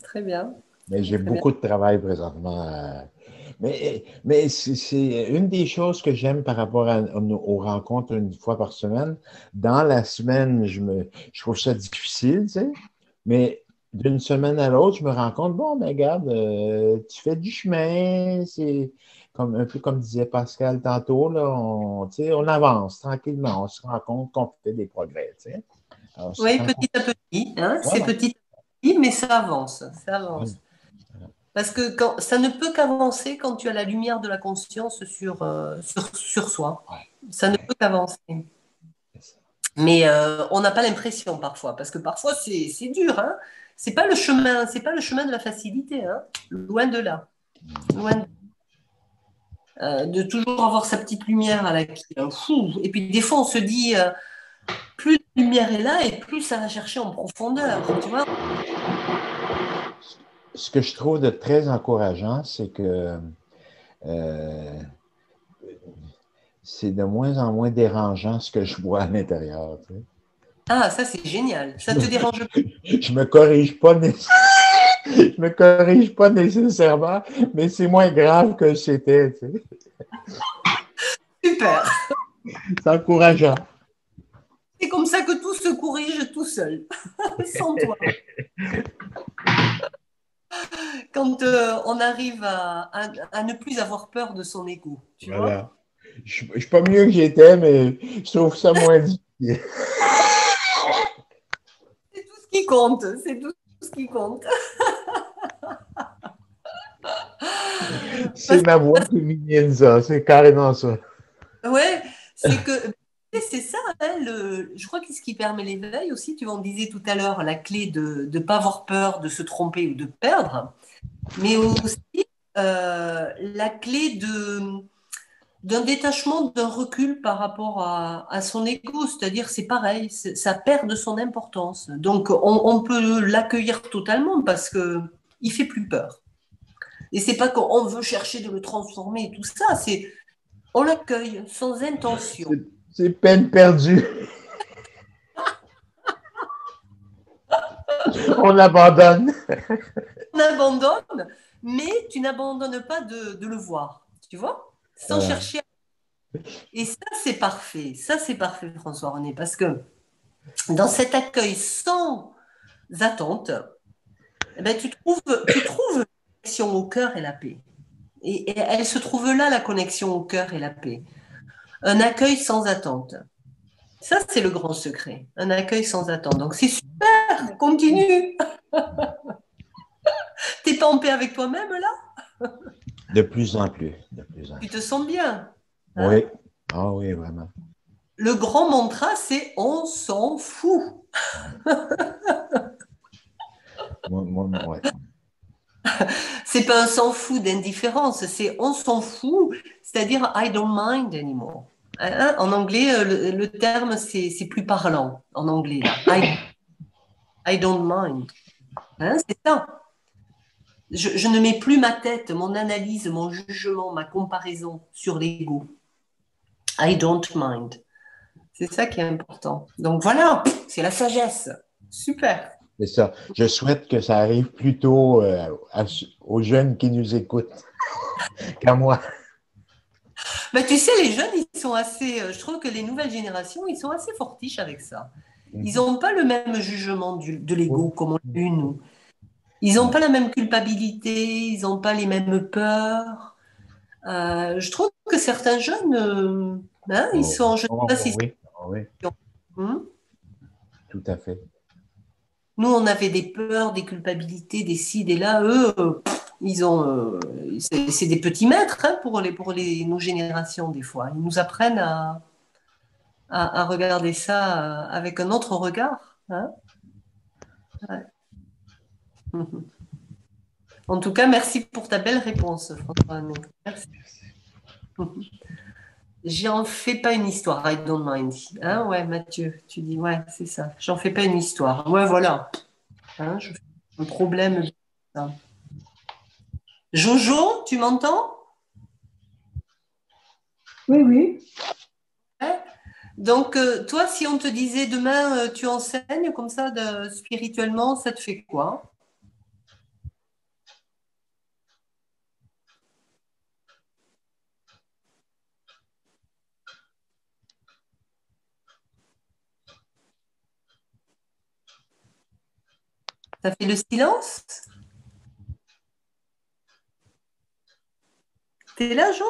Très bien. Mais j'ai Très bien. beaucoup de travail présentement. Mais c'est une des choses que j'aime par rapport aux rencontres une fois par semaine. Dans la semaine, je trouve ça difficile, tu sais, mais d'une semaine à l'autre, je me rends compte, bon, mais regarde, tu fais du chemin, c'est comme, un peu comme disait Pascal tantôt, là, tu sais, on avance tranquillement, on se rend compte qu'on fait des progrès, tu sais. Alors, Oui, quand petit à petit, hein, c'est voilà. petit à petit, mais ça avance, ça avance. Parce que ça ne peut qu'avancer quand tu as la lumière de la conscience sur soi. Ça ne peut qu'avancer. Mais on n'a pas l'impression parfois, parce que parfois c'est dur, hein. C'est pas le chemin de la facilité, hein. Loin de là. Loin de toujours avoir sa petite lumière à la clé. Fou. Et puis des fois on se dit, plus la lumière est là et plus ça va chercher en profondeur, tu vois. Ce que je trouve de très encourageant, c'est que euh, c'est de moins en moins dérangeant ce que je vois à l'intérieur. Tu sais. Ah, ça c'est génial. Ça te dérange pas? Je me corrige pas, je me corrige pas nécessairement, mais c'est moins grave que c'était. Tu sais. Super. C'est encourageant. C'est comme ça que tout se corrige tout seul, sans toi. Quand on arrive à ne plus avoir peur de son ego, tu vois. Voilà. Je ne suis pas mieux que j'étais, mais je trouve ça moins difficile. C'est tout ce qui compte, c'est tout ce qui compte. C'est ma voix féminine, ça. C'est carrément ça. Ouais, c'est que c'est ça, hein, je crois que ce qui permet l'éveil aussi, tu en disais tout à l'heure, la clé de ne pas avoir peur de se tromper ou de perdre, mais aussi la clé d'un détachement, d'un recul par rapport à son ego, c'est-à-dire c'est pareil, ça perd de son importance. Donc on peut l'accueillir totalement parce que il fait plus peur. Et c'est pas qu'on veut chercher de le transformer et tout ça, c'est on l'accueille sans intention. C'est peine perdue. On abandonne. On abandonne, mais tu n'abandonnes pas de le voir, tu vois, sans Voilà. chercher. Et ça, c'est parfait, François-René, parce que dans cet accueil sans attente, eh ben, tu trouves la connexion au cœur et la paix. Et elle se trouve là, la connexion au cœur et la paix. Un accueil sans attente. Ça, c'est le grand secret. Un accueil sans attente. Donc, c'est super, continue. T'es pas en paix avec toi-même, là? De plus en plus. De plus en Tu plus. te sens bien, hein? Oui. Ah oui, vraiment. Le grand mantra, c'est on s'en fout. Ouais. C'est pas un s'en fout d'indifférence, c'est on s'en fout, c'est-à-dire I don't mind anymore. Hein? En anglais, le terme, c'est plus parlant en anglais. Là. I don't mind. Hein, c'est ça. Je ne mets plus ma tête, mon analyse, mon jugement, ma comparaison sur l'ego. I don't mind. C'est ça qui est important. Donc voilà, c'est la sagesse. Super. C'est ça. Je souhaite que ça arrive plutôt aux jeunes qui nous écoutent qu'à moi. Ben, tu sais, les jeunes, ils sont assez. Je trouve que les nouvelles générations, ils sont assez fortiches avec ça. Ils n'ont pas le même jugement de l'ego comme on l'a eu, nous. Ils n'ont pas la même culpabilité, ils n'ont pas les mêmes peurs. Je trouve que certains jeunes, ils sont. Je ne sais Oh, pas si oui, oui, c'est. Hmm. tout à fait. Nous, on avait des peurs, des culpabilités, des ci, des là. Eux, ils ont. C'est des petits maîtres hein, nos générations, des fois. Ils nous apprennent à regarder ça avec un autre regard. Hein. Ouais. En tout cas, merci pour ta belle réponse, François. Merci. J'en fais pas une histoire, I don't mind. Hein, ouais, Mathieu, tu dis, ouais, c'est ça. J'en fais pas une histoire. Ouais, voilà. Hein, je fais un problème. De ça. Jojo, tu m'entends? Oui, oui. Ouais. Donc, toi, si on te disait demain, tu enseignes comme ça spirituellement, ça te fait quoi? Ça fait le silence? T'es là, Jo?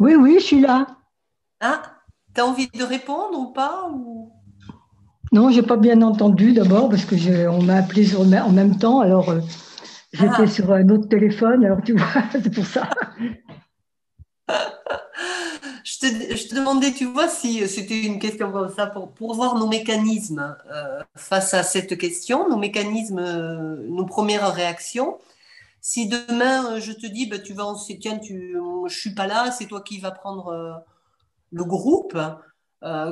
Oui, oui, je suis là. Ah, t'as envie de répondre ou pas ou... Non, j'ai pas bien entendu d'abord parce que on m'a appelé en même temps. Alors, j'étais Ah, sur un autre téléphone. Alors, tu vois, c'est pour ça. je te demandais, tu vois, si c'était une question comme ça pour voir nos mécanismes face à cette question, nos mécanismes, nos premières réactions. Si demain je te dis, bah, tu vas enseigner, tiens, je suis pas là, c'est toi qui vas prendre le groupe,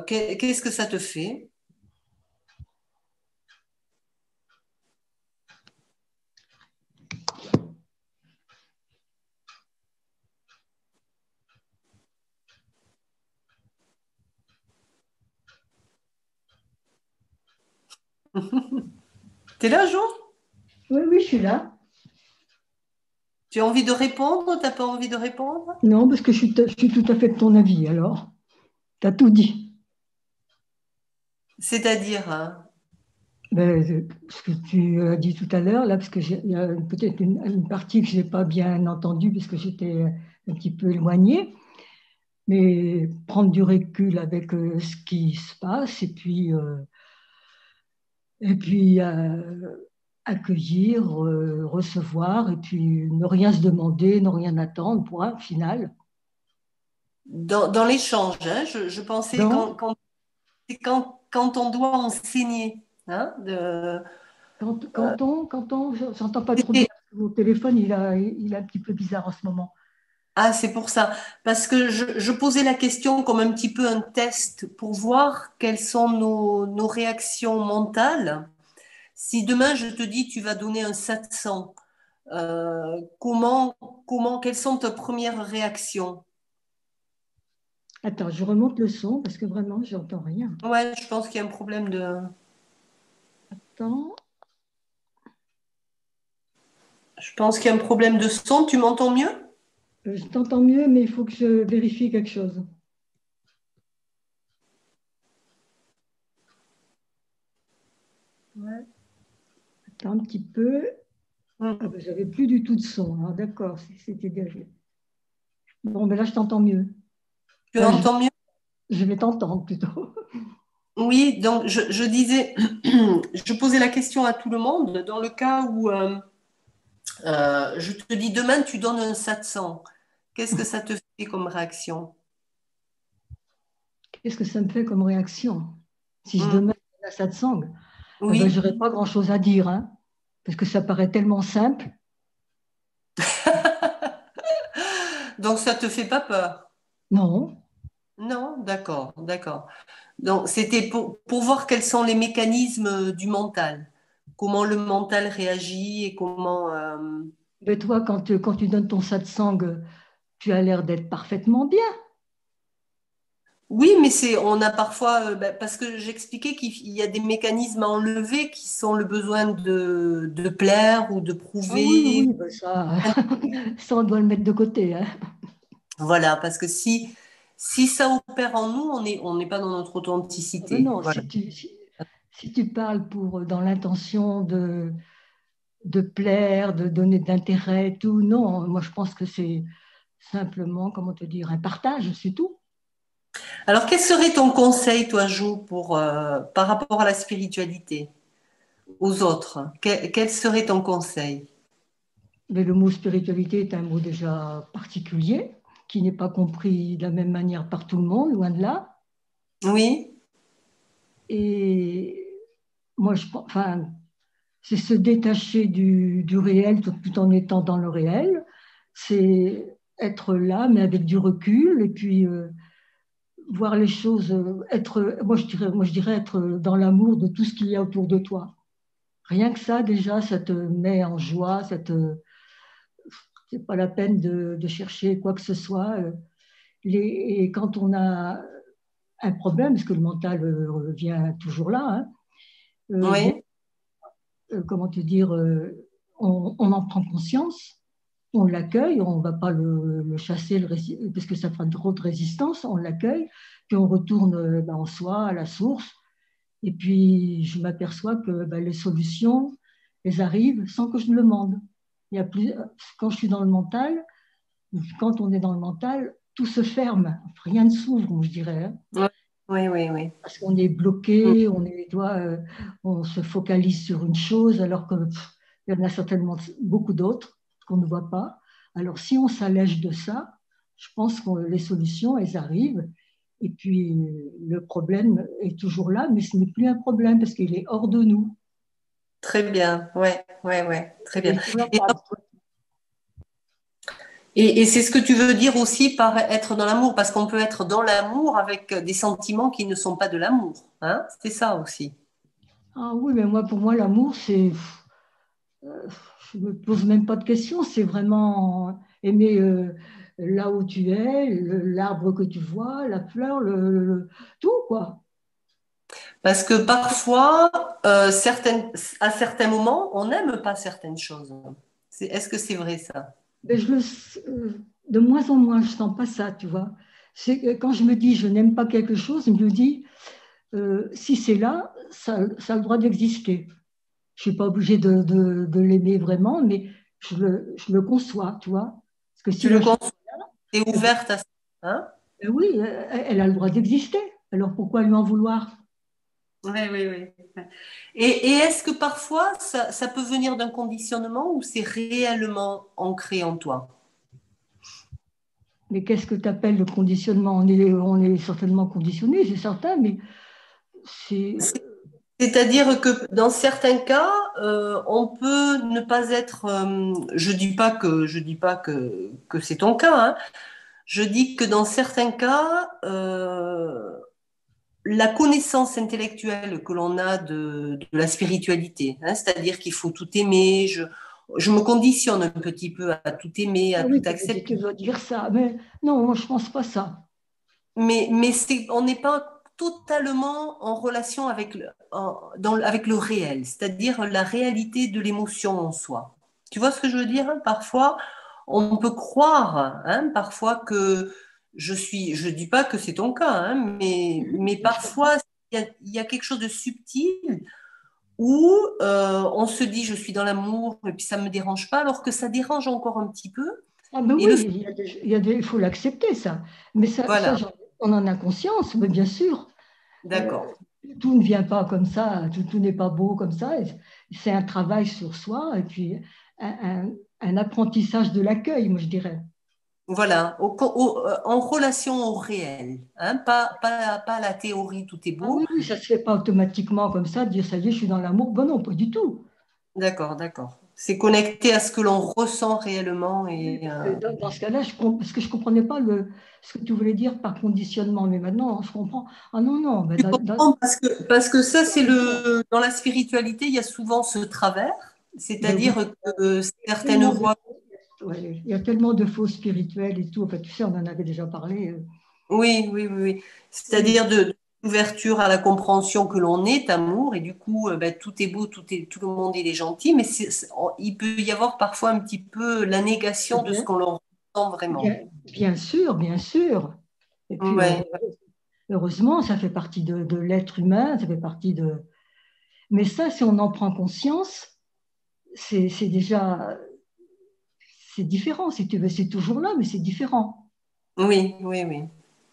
qu'est-ce que ça te fait? T'es là, Jo? Oui, oui, je suis là. Tu as envie de répondre? T'as pas envie de répondre? Non, parce que je suis tout à fait de ton avis. Alors, tu as tout dit. C'est-à-dire, hein, Ben, ce que tu as dit tout à l'heure, là, parce que il y a peut-être une partie que je n'ai pas bien entendue parce que j'étais un petit peu éloignée, mais prendre du recul avec ce qui se passe et puis accueillir, recevoir, et puis ne rien se demander, ne rien attendre, point final. dans l'échange, hein, je pensais Donc, quand on doit enseigner, hein, j'entends pas trop bien, c'était- parce que mon téléphone, il est un petit peu bizarre en ce moment. ah, c'est pour ça. Parce que je posais la question comme un petit peu un test pour voir quelles sont nos réactions mentales. Si demain je te dis tu vas donner un 700, quelles sont tes premières réactions? Attends, je remonte le son parce que vraiment, j'entends rien. Ouais, je pense qu'il y a un problème de. Attends, Je pense qu'il y a un problème de son. Tu m'entends mieux? je t'entends mieux, mais il faut que je vérifie quelque chose. Ouais. Attends un petit peu. Ah Hmm. ben, j'avais plus du tout de son. Alors, d'accord, c'était déjà. Bon, ben là, je t'entends mieux. Tu Enfin, entends mieux? je vais t'entendre plutôt. Oui, donc je disais, je posais la question à tout le monde dans le cas où je te dis demain tu donnes un 700. Qu'est-ce que ça te fait comme réaction? Qu'est-ce que ça me fait comme réaction? Si je Hmm. demande à satsang, eh ben, Oui. j'aurais pas grand-chose à dire, hein, parce que ça paraît tellement simple. Donc ça te fait pas peur? Non. Non, d'accord, d'accord. Donc c'était pour voir quels sont les mécanismes du mental, comment le mental réagit et comment. Mais toi, quand tu donnes ton satsang, tu as l'air d'être parfaitement bien. Oui, mais on a parfois, parce que j'expliquais qu'il y a des mécanismes à enlever qui sont le besoin de plaire ou de Ah oui, prouver. oui, ben ça, ça, on doit le mettre de côté, hein. Voilà, parce que si ça opère en nous, on n'est pas dans notre Ah ben authenticité. non, Voilà. si tu parles dans l'intention de plaire, de donner de l'intérêt, et tout, non, moi je pense que c'est simplement, comment te dire, un partage, c'est tout. Alors, quel serait ton conseil, toi, Jo, par rapport à la spiritualité, aux autres? Quel serait ton conseil? Mais le mot spiritualité est un mot déjà particulier, qui n'est pas compris de la même manière par tout le monde, loin de là. Oui, Et moi, enfin, c'est se détacher du réel tout en étant dans le réel. C'est être là, mais avec du recul, et puis voir les choses, moi, je dirais être dans l'amour de tout ce qu'il y a autour de toi. Rien que ça, déjà, ça te met en joie, c'est pas la peine de chercher quoi que ce soit. Et quand on a un problème, parce que le mental revient toujours là, hein, bien, oui, comment te dire, on en prend conscience, on l'accueille, on ne va pas le chasser parce que ça fera trop de résistance, on l'accueille, puis on retourne en soi, à la source, et puis je m'aperçois que les solutions, elles arrivent sans que je ne le demande. Il y a plus, quand je suis dans le mental, quand on est dans le mental, tout se ferme, rien ne s'ouvre, je dirais, hein. oui, oui, oui, oui. Parce qu'on est bloqué, on se focalise sur une chose, alors qu'il y en a certainement beaucoup d'autres qu'on ne voit pas. Alors, si on s'allège de ça, je pense que les solutions, elles arrivent. Et puis, le problème est toujours là, mais ce n'est plus un problème parce qu'il est hors de nous. Très bien, ouais, ouais, ouais, très Il bien. est sur la Et, table. et c'est ce que tu veux dire aussi par être dans l'amour, parce qu'on peut être dans l'amour avec des sentiments qui ne sont pas de l'amour, hein? C'est ça aussi. Ah oui, mais moi, pour moi, l'amour, c'est. Je ne me pose même pas de questions, c'est vraiment aimer là où tu es, l'arbre que tu vois, la fleur, tout, quoi. Parce que parfois, à certains moments, on n'aime pas certaines choses. Est-ce que c'est vrai ça? Mais de moins en moins, je sens pas ça, tu vois. C'est que quand je me dis je n'aime pas quelque chose, je me dis si c'est là, ça a le droit d'exister. Je suis pas obligée de l'aimer vraiment, mais je le conçois, tu vois. Parce que si Tu le la chose, conçois, t'es eh ben, ouverte à ça, hein? oui, elle a le droit d'exister. Alors pourquoi lui en vouloir? Oui, oui, oui. Et est-ce que parfois, ça peut venir d'un conditionnement ou c'est réellement ancré en toi? Mais qu'est-ce que tu appelles le conditionnement? On est certainement conditionné, c'est certain, mais c'est. C'est-à-dire que dans certains cas, on peut ne pas être. Je dis pas que c'est ton cas, hein. Je dis que dans certains cas, la connaissance intellectuelle que l'on a de la spiritualité, hein, c'est-à-dire qu'il faut tout aimer. Je me conditionne un petit peu à tout aimer, Ah à tout oui, accepter. tu dois dire ça, mais non, moi je pense pas ça. Mais on n'est pas totalement en relation avec le réel, c'est-à-dire la réalité de l'émotion en soi. Tu vois ce que je veux dire, hein? Parfois, on peut croire, hein, parfois que je dis pas que c'est ton cas, hein, mais Je parfois, il y a quelque chose de subtil où on se dit je suis dans l'amour et puis ça me dérange pas, alors que ça dérange encore un petit peu. Ah ben Et oui, il faut l'accepter ça. Mais voilà, on en a conscience, mais bien sûr. Euh, d'accord. tout ne vient pas comme ça, tout n'est pas beau comme ça. C'est un travail sur soi et puis un apprentissage de l'accueil, moi je dirais. Voilà, en relation au réel, hein, pas la théorie, tout est Ah beau. oui, oui, ça ne se fait pas automatiquement comme ça, de dire ça y est, je suis dans l'amour. Ben non, pas du tout. D'accord, d'accord. C'est connecté à ce que l'on ressent réellement Oui, et parce que dans ce cas-là, parce que je ne comprenais pas ce que tu voulais dire par conditionnement, mais maintenant je comprends. Ah non, non, ben tu comprends parce que ça, c'est dans la spiritualité, il y a souvent ce travers, ben oui, c'est-à-dire que il y a certaines tellement de, voix. ouais, il y a tellement de faux spirituels et tout. Enfin, tu sais, on en avait déjà parlé. Oui, oui, oui, oui. C'est-à-dire de l'ouverture à la compréhension que l'on est amour et du coup, ben, tout est beau, tout le monde il est gentil, mais il peut y avoir parfois un petit peu la négation de ce Bien, qu'on leur ressent vraiment. bien sûr, bien sûr. Et puis, Ouais, heureusement, ça fait partie de l'être humain, ça fait partie de... Mais ça, si on en prend conscience, c'est déjà... C'est différent, si tu veux. C'est toujours là, mais c'est différent. oui, oui, oui.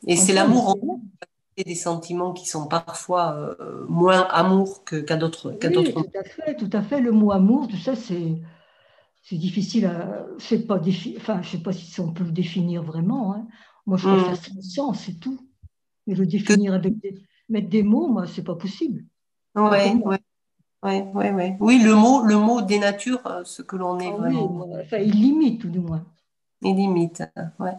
Et c'est Comprends, mais l'amour en c'est là. fait des sentiments qui sont parfois moins amour qu'à Oui, d'autres moments. tout à fait, tout à fait. Le mot amour, tout ça, c'est difficile à... C'est pas enfin, je sais pas si on peut le définir vraiment, hein. Moi, je crois que ça Hum. se ressent, c'est tout. Mais le Que, définir avec mettre des mots, moi, c'est pas possible. Pas pour ouais, moi. ouais, ouais, ouais, ouais. Oui, le mot dénature ce que l'on est Ah oui, vraiment. enfin, il limite, tout du moins. Et limite. Ouais.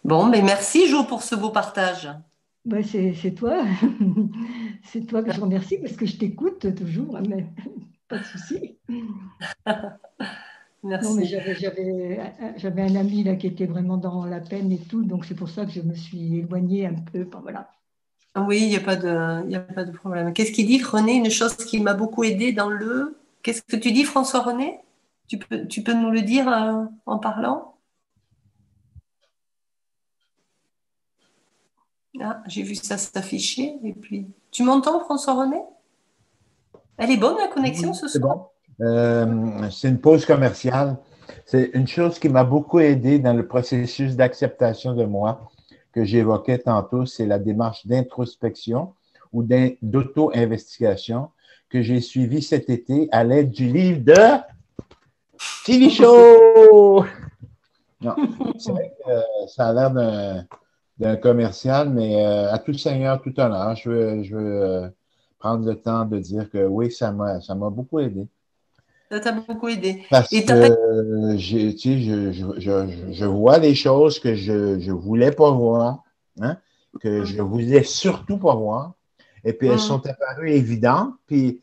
Bon, mais merci Jo pour ce beau partage. Ben, c'est toi. C'est toi que je remercie parce que je t'écoute toujours, hein, mais pas de souci. Non, mais Merci. j'avais un ami là qui était vraiment dans la peine et tout, donc c'est pour ça que je me suis éloignée un peu. Enfin, voilà. Oui, il y a pas de problème. Qu'est-ce qu'il dit, René? Une chose qui m'a beaucoup aidé dans le... Qu'est-ce que tu dis, François-René? Tu peux nous le dire en parlant? Ah, j'ai vu ça s'afficher. Et puis, tu m'entends, François-René? Elle est bonne, la connexion, Oui, ce c'est soir? bon. C'est une pause commerciale. C'est une chose qui m'a beaucoup aidé dans le processus d'acceptation de moi que j'évoquais tantôt, c'est la démarche d'introspection ou d'auto-investigation que j'ai suivie cet été à l'aide du livre de TV Show. Non, c'est vrai que ça a l'air d'un commercial, mais à tout seigneur, tout honneur, je veux prendre le temps de dire que oui, ça m'a beaucoup aidé. Ça t'a beaucoup aidé. Parce Et t'as pas... que tu sais, je vois des choses que je voulais pas voir, hein, que je voulais surtout pas voir. Et puis elles Hum, sont apparues évidentes. Puis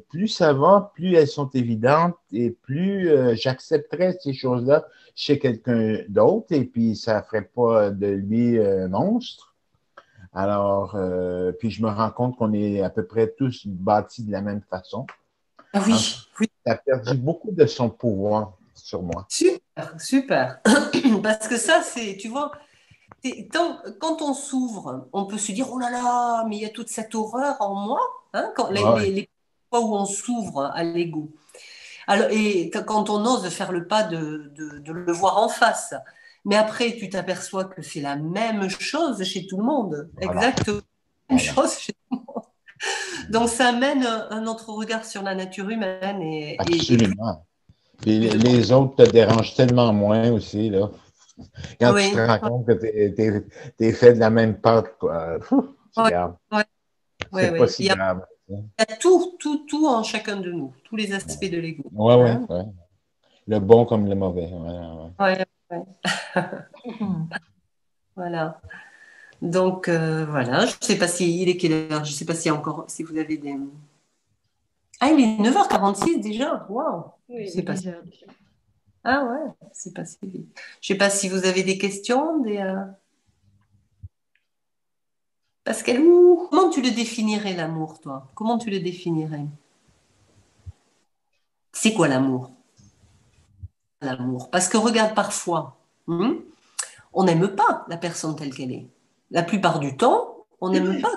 plus ça va, plus elles sont évidentes et plus j'accepterais ces choses-là chez quelqu'un d'autre. Et puis ça ferait pas de lui un monstre. Alors, puis je me rends compte qu'on est à peu près tous bâtis de la même façon. Alors, Oui, oui. ça a perdu beaucoup de son pouvoir sur moi. Super, super. Parce que ça, c'est, tu vois, quand on s'ouvre, on peut se dire, oh là là, mais il y a toute cette horreur en moi, hein, quand, Ouais, les fois où on s'ouvre à l'ego. Alors, et quand on ose faire le pas de le voir en face. Mais après, tu t'aperçois que c'est la même chose chez tout le monde. voilà, Exactement la même voilà, chose chez tout le monde. Donc, ça amène un autre regard sur la nature humaine et plus, absolument. Puis plus de... les autres te dérangent tellement moins aussi, là. Quand tu te Oui, rends compte que t'es fait de la même pâte, quoi. oui, Regarde, oui, oui, c'est pas oui. si grave. Il y a tout en chacun de nous, tous les aspects de l'ego. Ouais, ouais, Hein? ouais. Le bon comme le mauvais. Ouais, ouais. Ouais, ouais. Voilà. Donc, voilà. Je ne sais pas si il est quelle heure. Je ne sais pas si encore, si vous avez des. Ah, il est 9h46 déjà. Waouh. Oui, il C'est est passé. 10 heures déjà. Ah ouais, c'est passé vite. Je ne sais pas si vous avez des questions, Pascal, comment tu le définirais l'amour, toi? Comment tu le définirais? C'est quoi l'amour? L'amour. Parce que regarde parfois. On n'aime pas la personne telle qu'elle est. La plupart du temps, on n'aime pas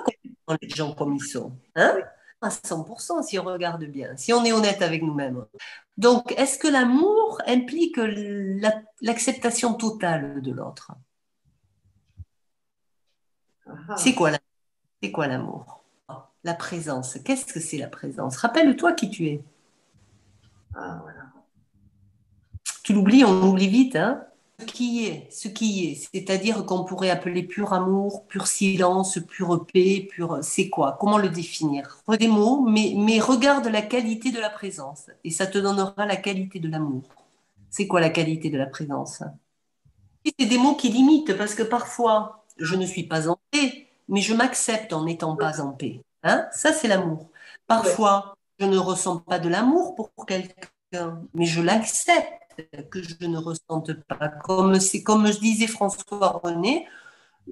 les gens comme ils sont. Hein? Oui. À 100% si on regarde bien, si on est honnête avec nous-mêmes. Donc, est-ce que l'amour implique l'acceptation totale de l'autre? C'est Ah, quoi c'est quoi l'amour? La présence. Qu'est-ce que c'est la présence? Rappelle-toi qui tu es. ah, voilà. Tu l'oublies, on oublie vite, hein? Ce qui est, c'est-à-dire qu'on pourrait appeler pur amour, pur silence, pure paix, pur, c'est quoi? Comment le définir? Des mots, mais regarde la qualité de la présence et ça te donnera la qualité de l'amour. C'est quoi la qualité de la présence? C'est des mots qui limitent parce que parfois, je ne suis pas en paix, mais je m'accepte en n'étant pas en paix. Hein? Ça, c'est l'amour. Ouais. Parfois, je ne ressens pas de l'amour pour quelqu'un, mais je l'accepte que je ne ressente pas. Comme je disait François René,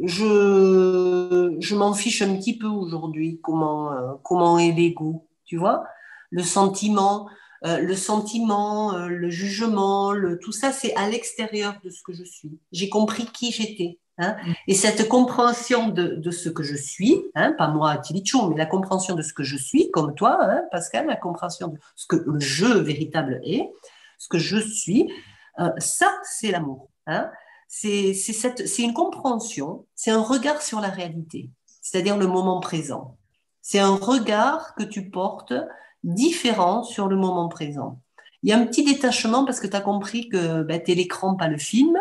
je m'en fiche un petit peu aujourd'hui comment est l'ego, tu vois, le sentiment, le jugement, tout ça, c'est à l'extérieur de ce que je suis. J'ai compris qui j'étais. Hein, et cette compréhension de ce que je suis, hein, pas moi, Tilichou, mais la compréhension de ce que je suis, comme toi, hein, Pascal, la compréhension de ce que le je véritable est, ce que je suis, ça, c'est l'amour. Hein. C'est une compréhension, c'est un regard sur la réalité, c'est-à-dire le moment présent. C'est un regard que tu portes différent sur le moment présent. Il y a un petit détachement parce que tu as compris que ben, tu es l'écran, pas le film.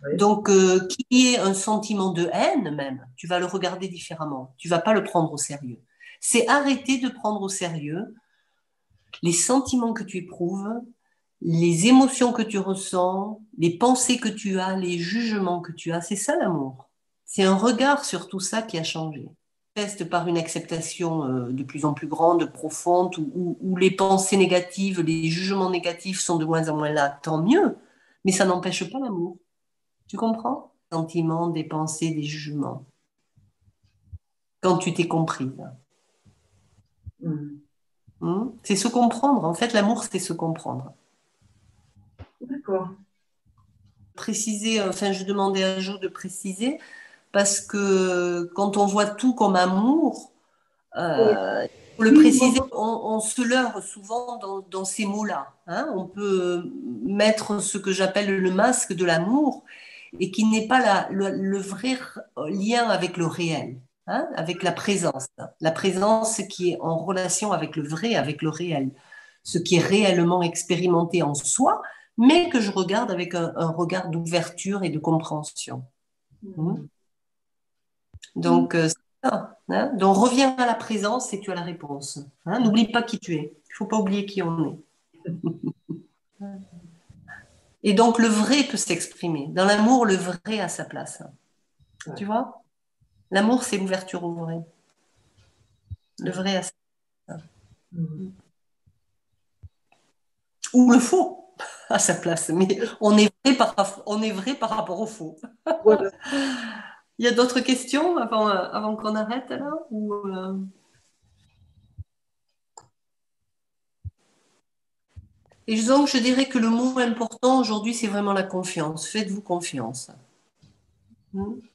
Oui. Donc, qu'il y ait un sentiment de haine même, tu vas le regarder différemment. Tu vas pas le prendre au sérieux. C'est arrêter de prendre au sérieux les sentiments que tu éprouves, les émotions que tu ressens, les pensées que tu as, les jugements que tu as. C'est ça l'amour. C'est un regard sur tout ça qui a changé. Teste par une acceptation de plus en plus grande, profonde, où les pensées négatives, les jugements négatifs sont de moins en moins là, tant mieux. Mais ça n'empêche pas l'amour. Tu comprends? Des sentiments, des pensées, des jugements. Quand tu t'es comprise. C'est se comprendre. En fait, l'amour, c'est se comprendre. D'accord. Préciser, enfin, je demandais à Jo de préciser, parce que quand on voit tout comme amour, pour le préciser, on se leurre souvent dans ces mots-là. Hein. On peut mettre ce que j'appelle le masque de l'amour, et qui n'est pas le vrai lien avec le réel, hein, avec la présence. La présence qui est en relation avec le vrai, avec le réel. Ce qui est réellement expérimenté en soi, mais que je regarde avec un regard d'ouverture et de compréhension. Donc, c'est ça. Hein. Donc, reviens à la présence et tu as la réponse. Hein. N'oublie pas qui tu es. Il ne faut pas oublier qui on est. Et donc, le vrai peut s'exprimer. Dans l'amour, le vrai a sa place. Ouais. Tu vois? L'amour, c'est l'ouverture au vrai. Le vrai a sa place. Ou le faux à sa place. Mais on est vrai par rapport au faux. Voilà. Il y a d'autres questions avant qu'on arrête là ou, Et donc, je dirais que le mot important aujourd'hui, c'est vraiment la confiance. Faites-vous confiance.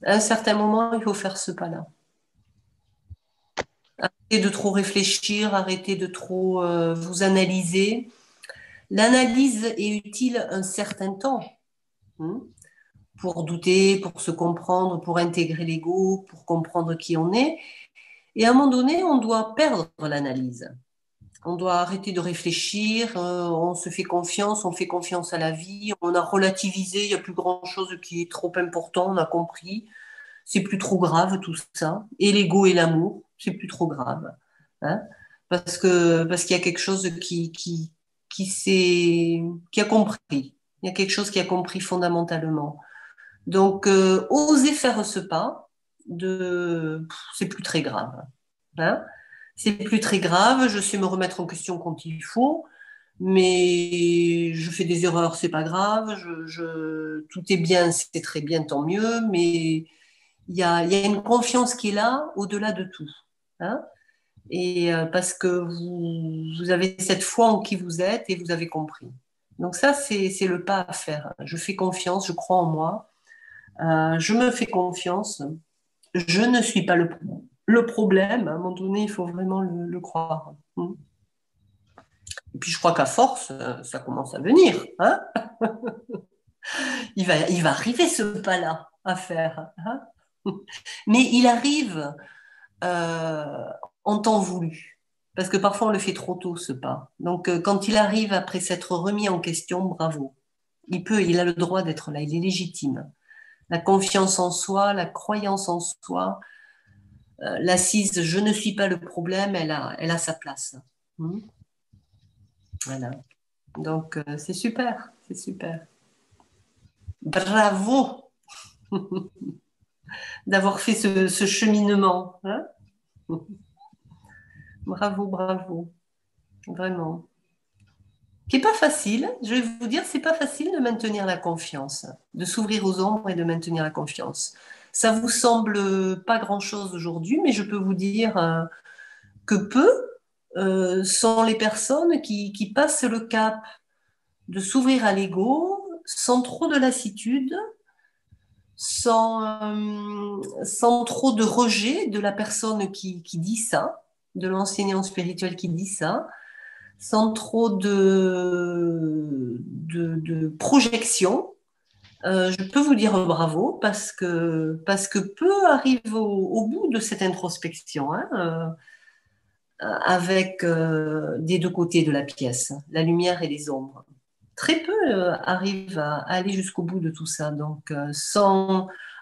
À un certain moment, il faut faire ce pas-là. Arrêtez de trop réfléchir, arrêtez de trop vous analyser. L'analyse est utile un certain temps pour douter, pour se comprendre, pour intégrer l'ego, pour comprendre qui on est. Et à un moment donné, on doit perdre l'analyse. On doit arrêter de réfléchir, on se fait confiance, on fait confiance à la vie, on a relativisé, il n'y a plus grand-chose qui est trop important, on a compris, c'est plus trop grave tout ça. Et l'ego et l'amour, c'est plus trop grave. Hein, parce qu'il y a quelque chose qui a compris. Il y a quelque chose qui a compris fondamentalement. Donc, oser faire ce pas, c'est plus très grave. Hein. C'est plus très grave, je sais me remettre en question quand il faut, mais je fais des erreurs, c'est pas grave, tout est bien, c'est très bien, tant mieux, mais il y a une confiance qui est là au-delà de tout. Hein. Et parce que vous avez cette foi en qui vous êtes et vous avez compris. Donc ça, c'est le pas à faire. Je fais confiance, je crois en moi, je me fais confiance, je ne suis pas le problème. À un moment donné, il faut vraiment le croire. Et puis je crois qu'à force, ça commence à venir. Hein. il va arriver ce pas-là à faire. Hein. Mais il arrive en temps voulu. Parce que parfois on le fait trop tôt, ce pas. Donc quand il arrive après s'être remis en question, bravo. Il a le droit d'être là, il est légitime. La confiance en soi, la croyance en soi, l'assise je ne suis pas le problème, elle a sa place. Voilà. Donc c'est super, c'est super. Bravo d'avoir fait ce cheminement. Hein. Bravo, bravo. Vraiment. qui n'est pas facile. Je vais vous dire, c'est pas facile de maintenir la confiance, de s'ouvrir aux ombres et de maintenir la confiance. Ça vous semble pas grand-chose aujourd'hui, mais je peux vous dire que peu sont les personnes qui passent le cap de s'ouvrir à l'ego sans trop de lassitude, sans trop de rejet de la personne qui dit ça, de l'enseignant spirituel qui dit ça, sans trop de projection. Je peux vous dire bravo parce que peu arrivent au bout de cette introspection, hein, avec des deux côtés de la pièce, la lumière et les ombres. Très peu arrivent à aller jusqu'au bout de tout ça, donc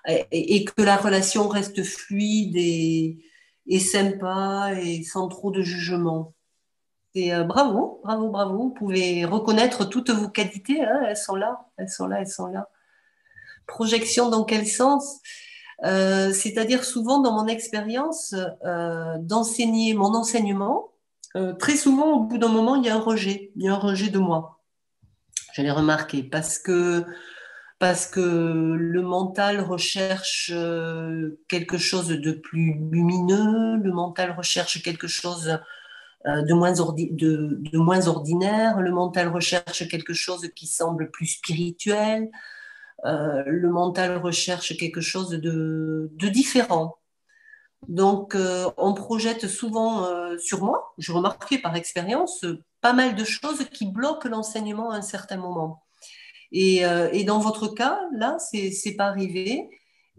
et que la relation reste fluide et sympa et sans trop de jugement. Et bravo, bravo, bravo. Vous pouvez reconnaître toutes vos qualités, hein, elles sont là, elles sont là, elles sont là. Projection dans quel sens? C'est-à-dire souvent dans mon expérience d'enseigner mon enseignement, très souvent au bout d'un moment il y a un rejet de moi. Je l'ai remarqué parce que le mental recherche quelque chose de plus lumineux, le mental recherche quelque chose de moins ordinaire, le mental recherche quelque chose qui semble plus spirituel, le mental recherche quelque chose de différent. Donc, on projette souvent sur moi, je remarquais par expérience, pas mal de choses qui bloquent l'enseignement à un certain moment. Et dans votre cas, là, c'est pas arrivé.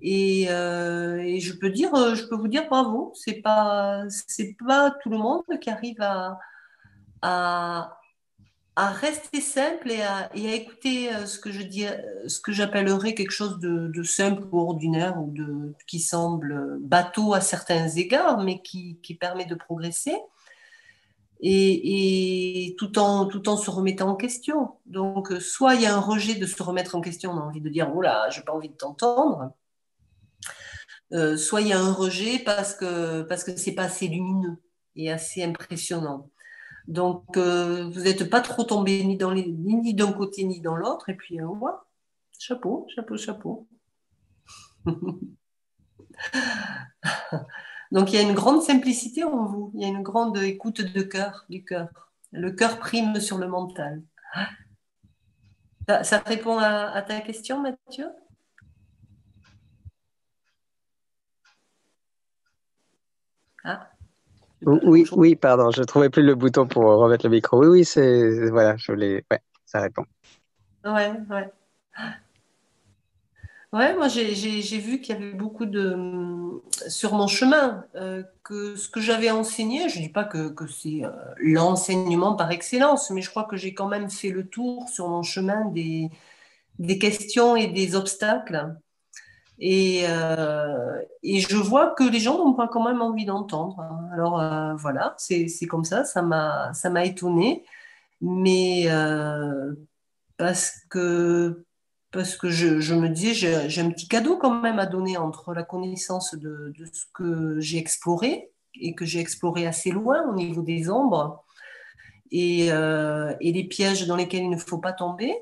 Et je peux dire, je peux vous dire bravo. C'est pas tout le monde qui arrive à, à rester simple et à écouter ce que je dis, ce que j'appellerais quelque chose de simple ou ordinaire ou qui semble bateau à certains égards, mais qui permet de progresser et tout en se remettant en question. Donc, soit il y a un rejet de se remettre en question, on a envie de dire, oh là, j'ai pas envie de t'entendre. Soit il y a un rejet parce que c'est pas assez lumineux et assez impressionnant. Donc, vous n'êtes pas trop tombé ni d'un côté ni dans l'autre. Et puis, ouais, chapeau, chapeau, chapeau. Donc, il y a une grande simplicité en vous. Il y a une grande écoute de cœur, du cœur. Le cœur prime sur le mental. Ça répond à ta question, Mathieu? Ah, Oui, oui, pardon, je ne trouvais plus le bouton pour remettre le micro. Oui, oui, voilà, ouais, ça répond. ouais, ouais. Ouais, moi j'ai vu qu'il y avait beaucoup sur mon chemin que ce que j'avais enseigné, je dis pas que c'est l'enseignement par excellence, mais je crois que j'ai quand même fait le tour sur mon chemin des questions et des obstacles. Et je vois que les gens n'ont pas quand même envie d'entendre, hein. Alors voilà, c'est comme ça m'a étonnée, mais parce que, parce que je me disais, j'ai un petit cadeau quand même à donner entre la connaissance de ce que j'ai exploré et que j'ai exploré assez loin au niveau des ombres et les pièges dans lesquels il ne faut pas tomber.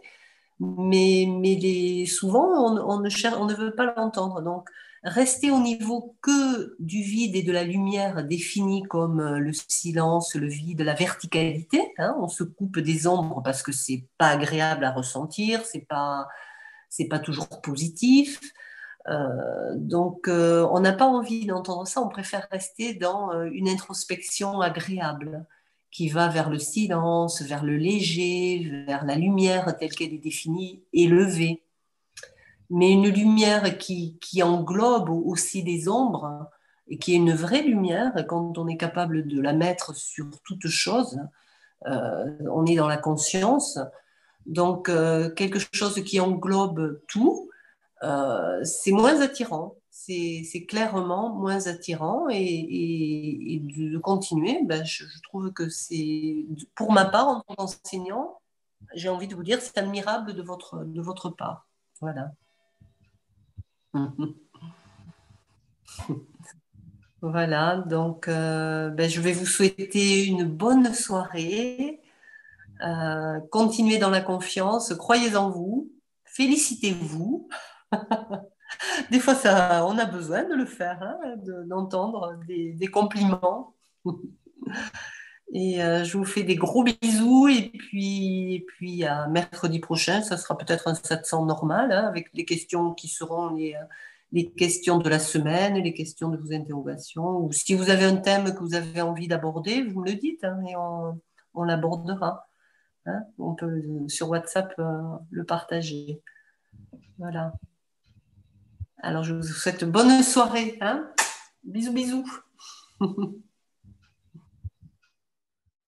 Mais souvent, on ne veut pas l'entendre. Donc, rester au niveau que du vide et de la lumière définie comme le silence, le vide, la verticalité, hein, on se coupe des ombres parce que c'est pas agréable à ressentir, c'est pas toujours positif. Donc, on n'a pas envie d'entendre ça, on préfère rester dans une introspection agréable qui va vers le silence, vers le léger, vers la lumière telle qu'elle est définie, élevée. Mais une lumière qui englobe aussi les ombres et qui est une vraie lumière, quand on est capable de la mettre sur toute chose, on est dans la conscience. Donc, quelque chose qui englobe tout, c'est moins attirant. C'est clairement moins attirant et de continuer, ben, je trouve que c'est, pour ma part, en tant qu'enseignant, j'ai envie de vous dire, c'est admirable de votre part. Voilà. Voilà, donc ben, je vais vous souhaiter une bonne soirée Continuez dans la confiance, croyez en vous, félicitez-vous. Des fois, on a besoin de le faire, hein, d'entendre des compliments. Et je vous fais des gros bisous. Et puis à mercredi prochain, ça sera peut-être un 700 normal, hein, avec les questions qui seront les questions de la semaine, les questions de vos interrogations. Ou si vous avez un thème que vous avez envie d'aborder, vous me le dites, hein, et on l'abordera. Hein. On peut sur WhatsApp le partager. Voilà. Alors, je vous souhaite bonne soirée. Hein. Bisous, bisous.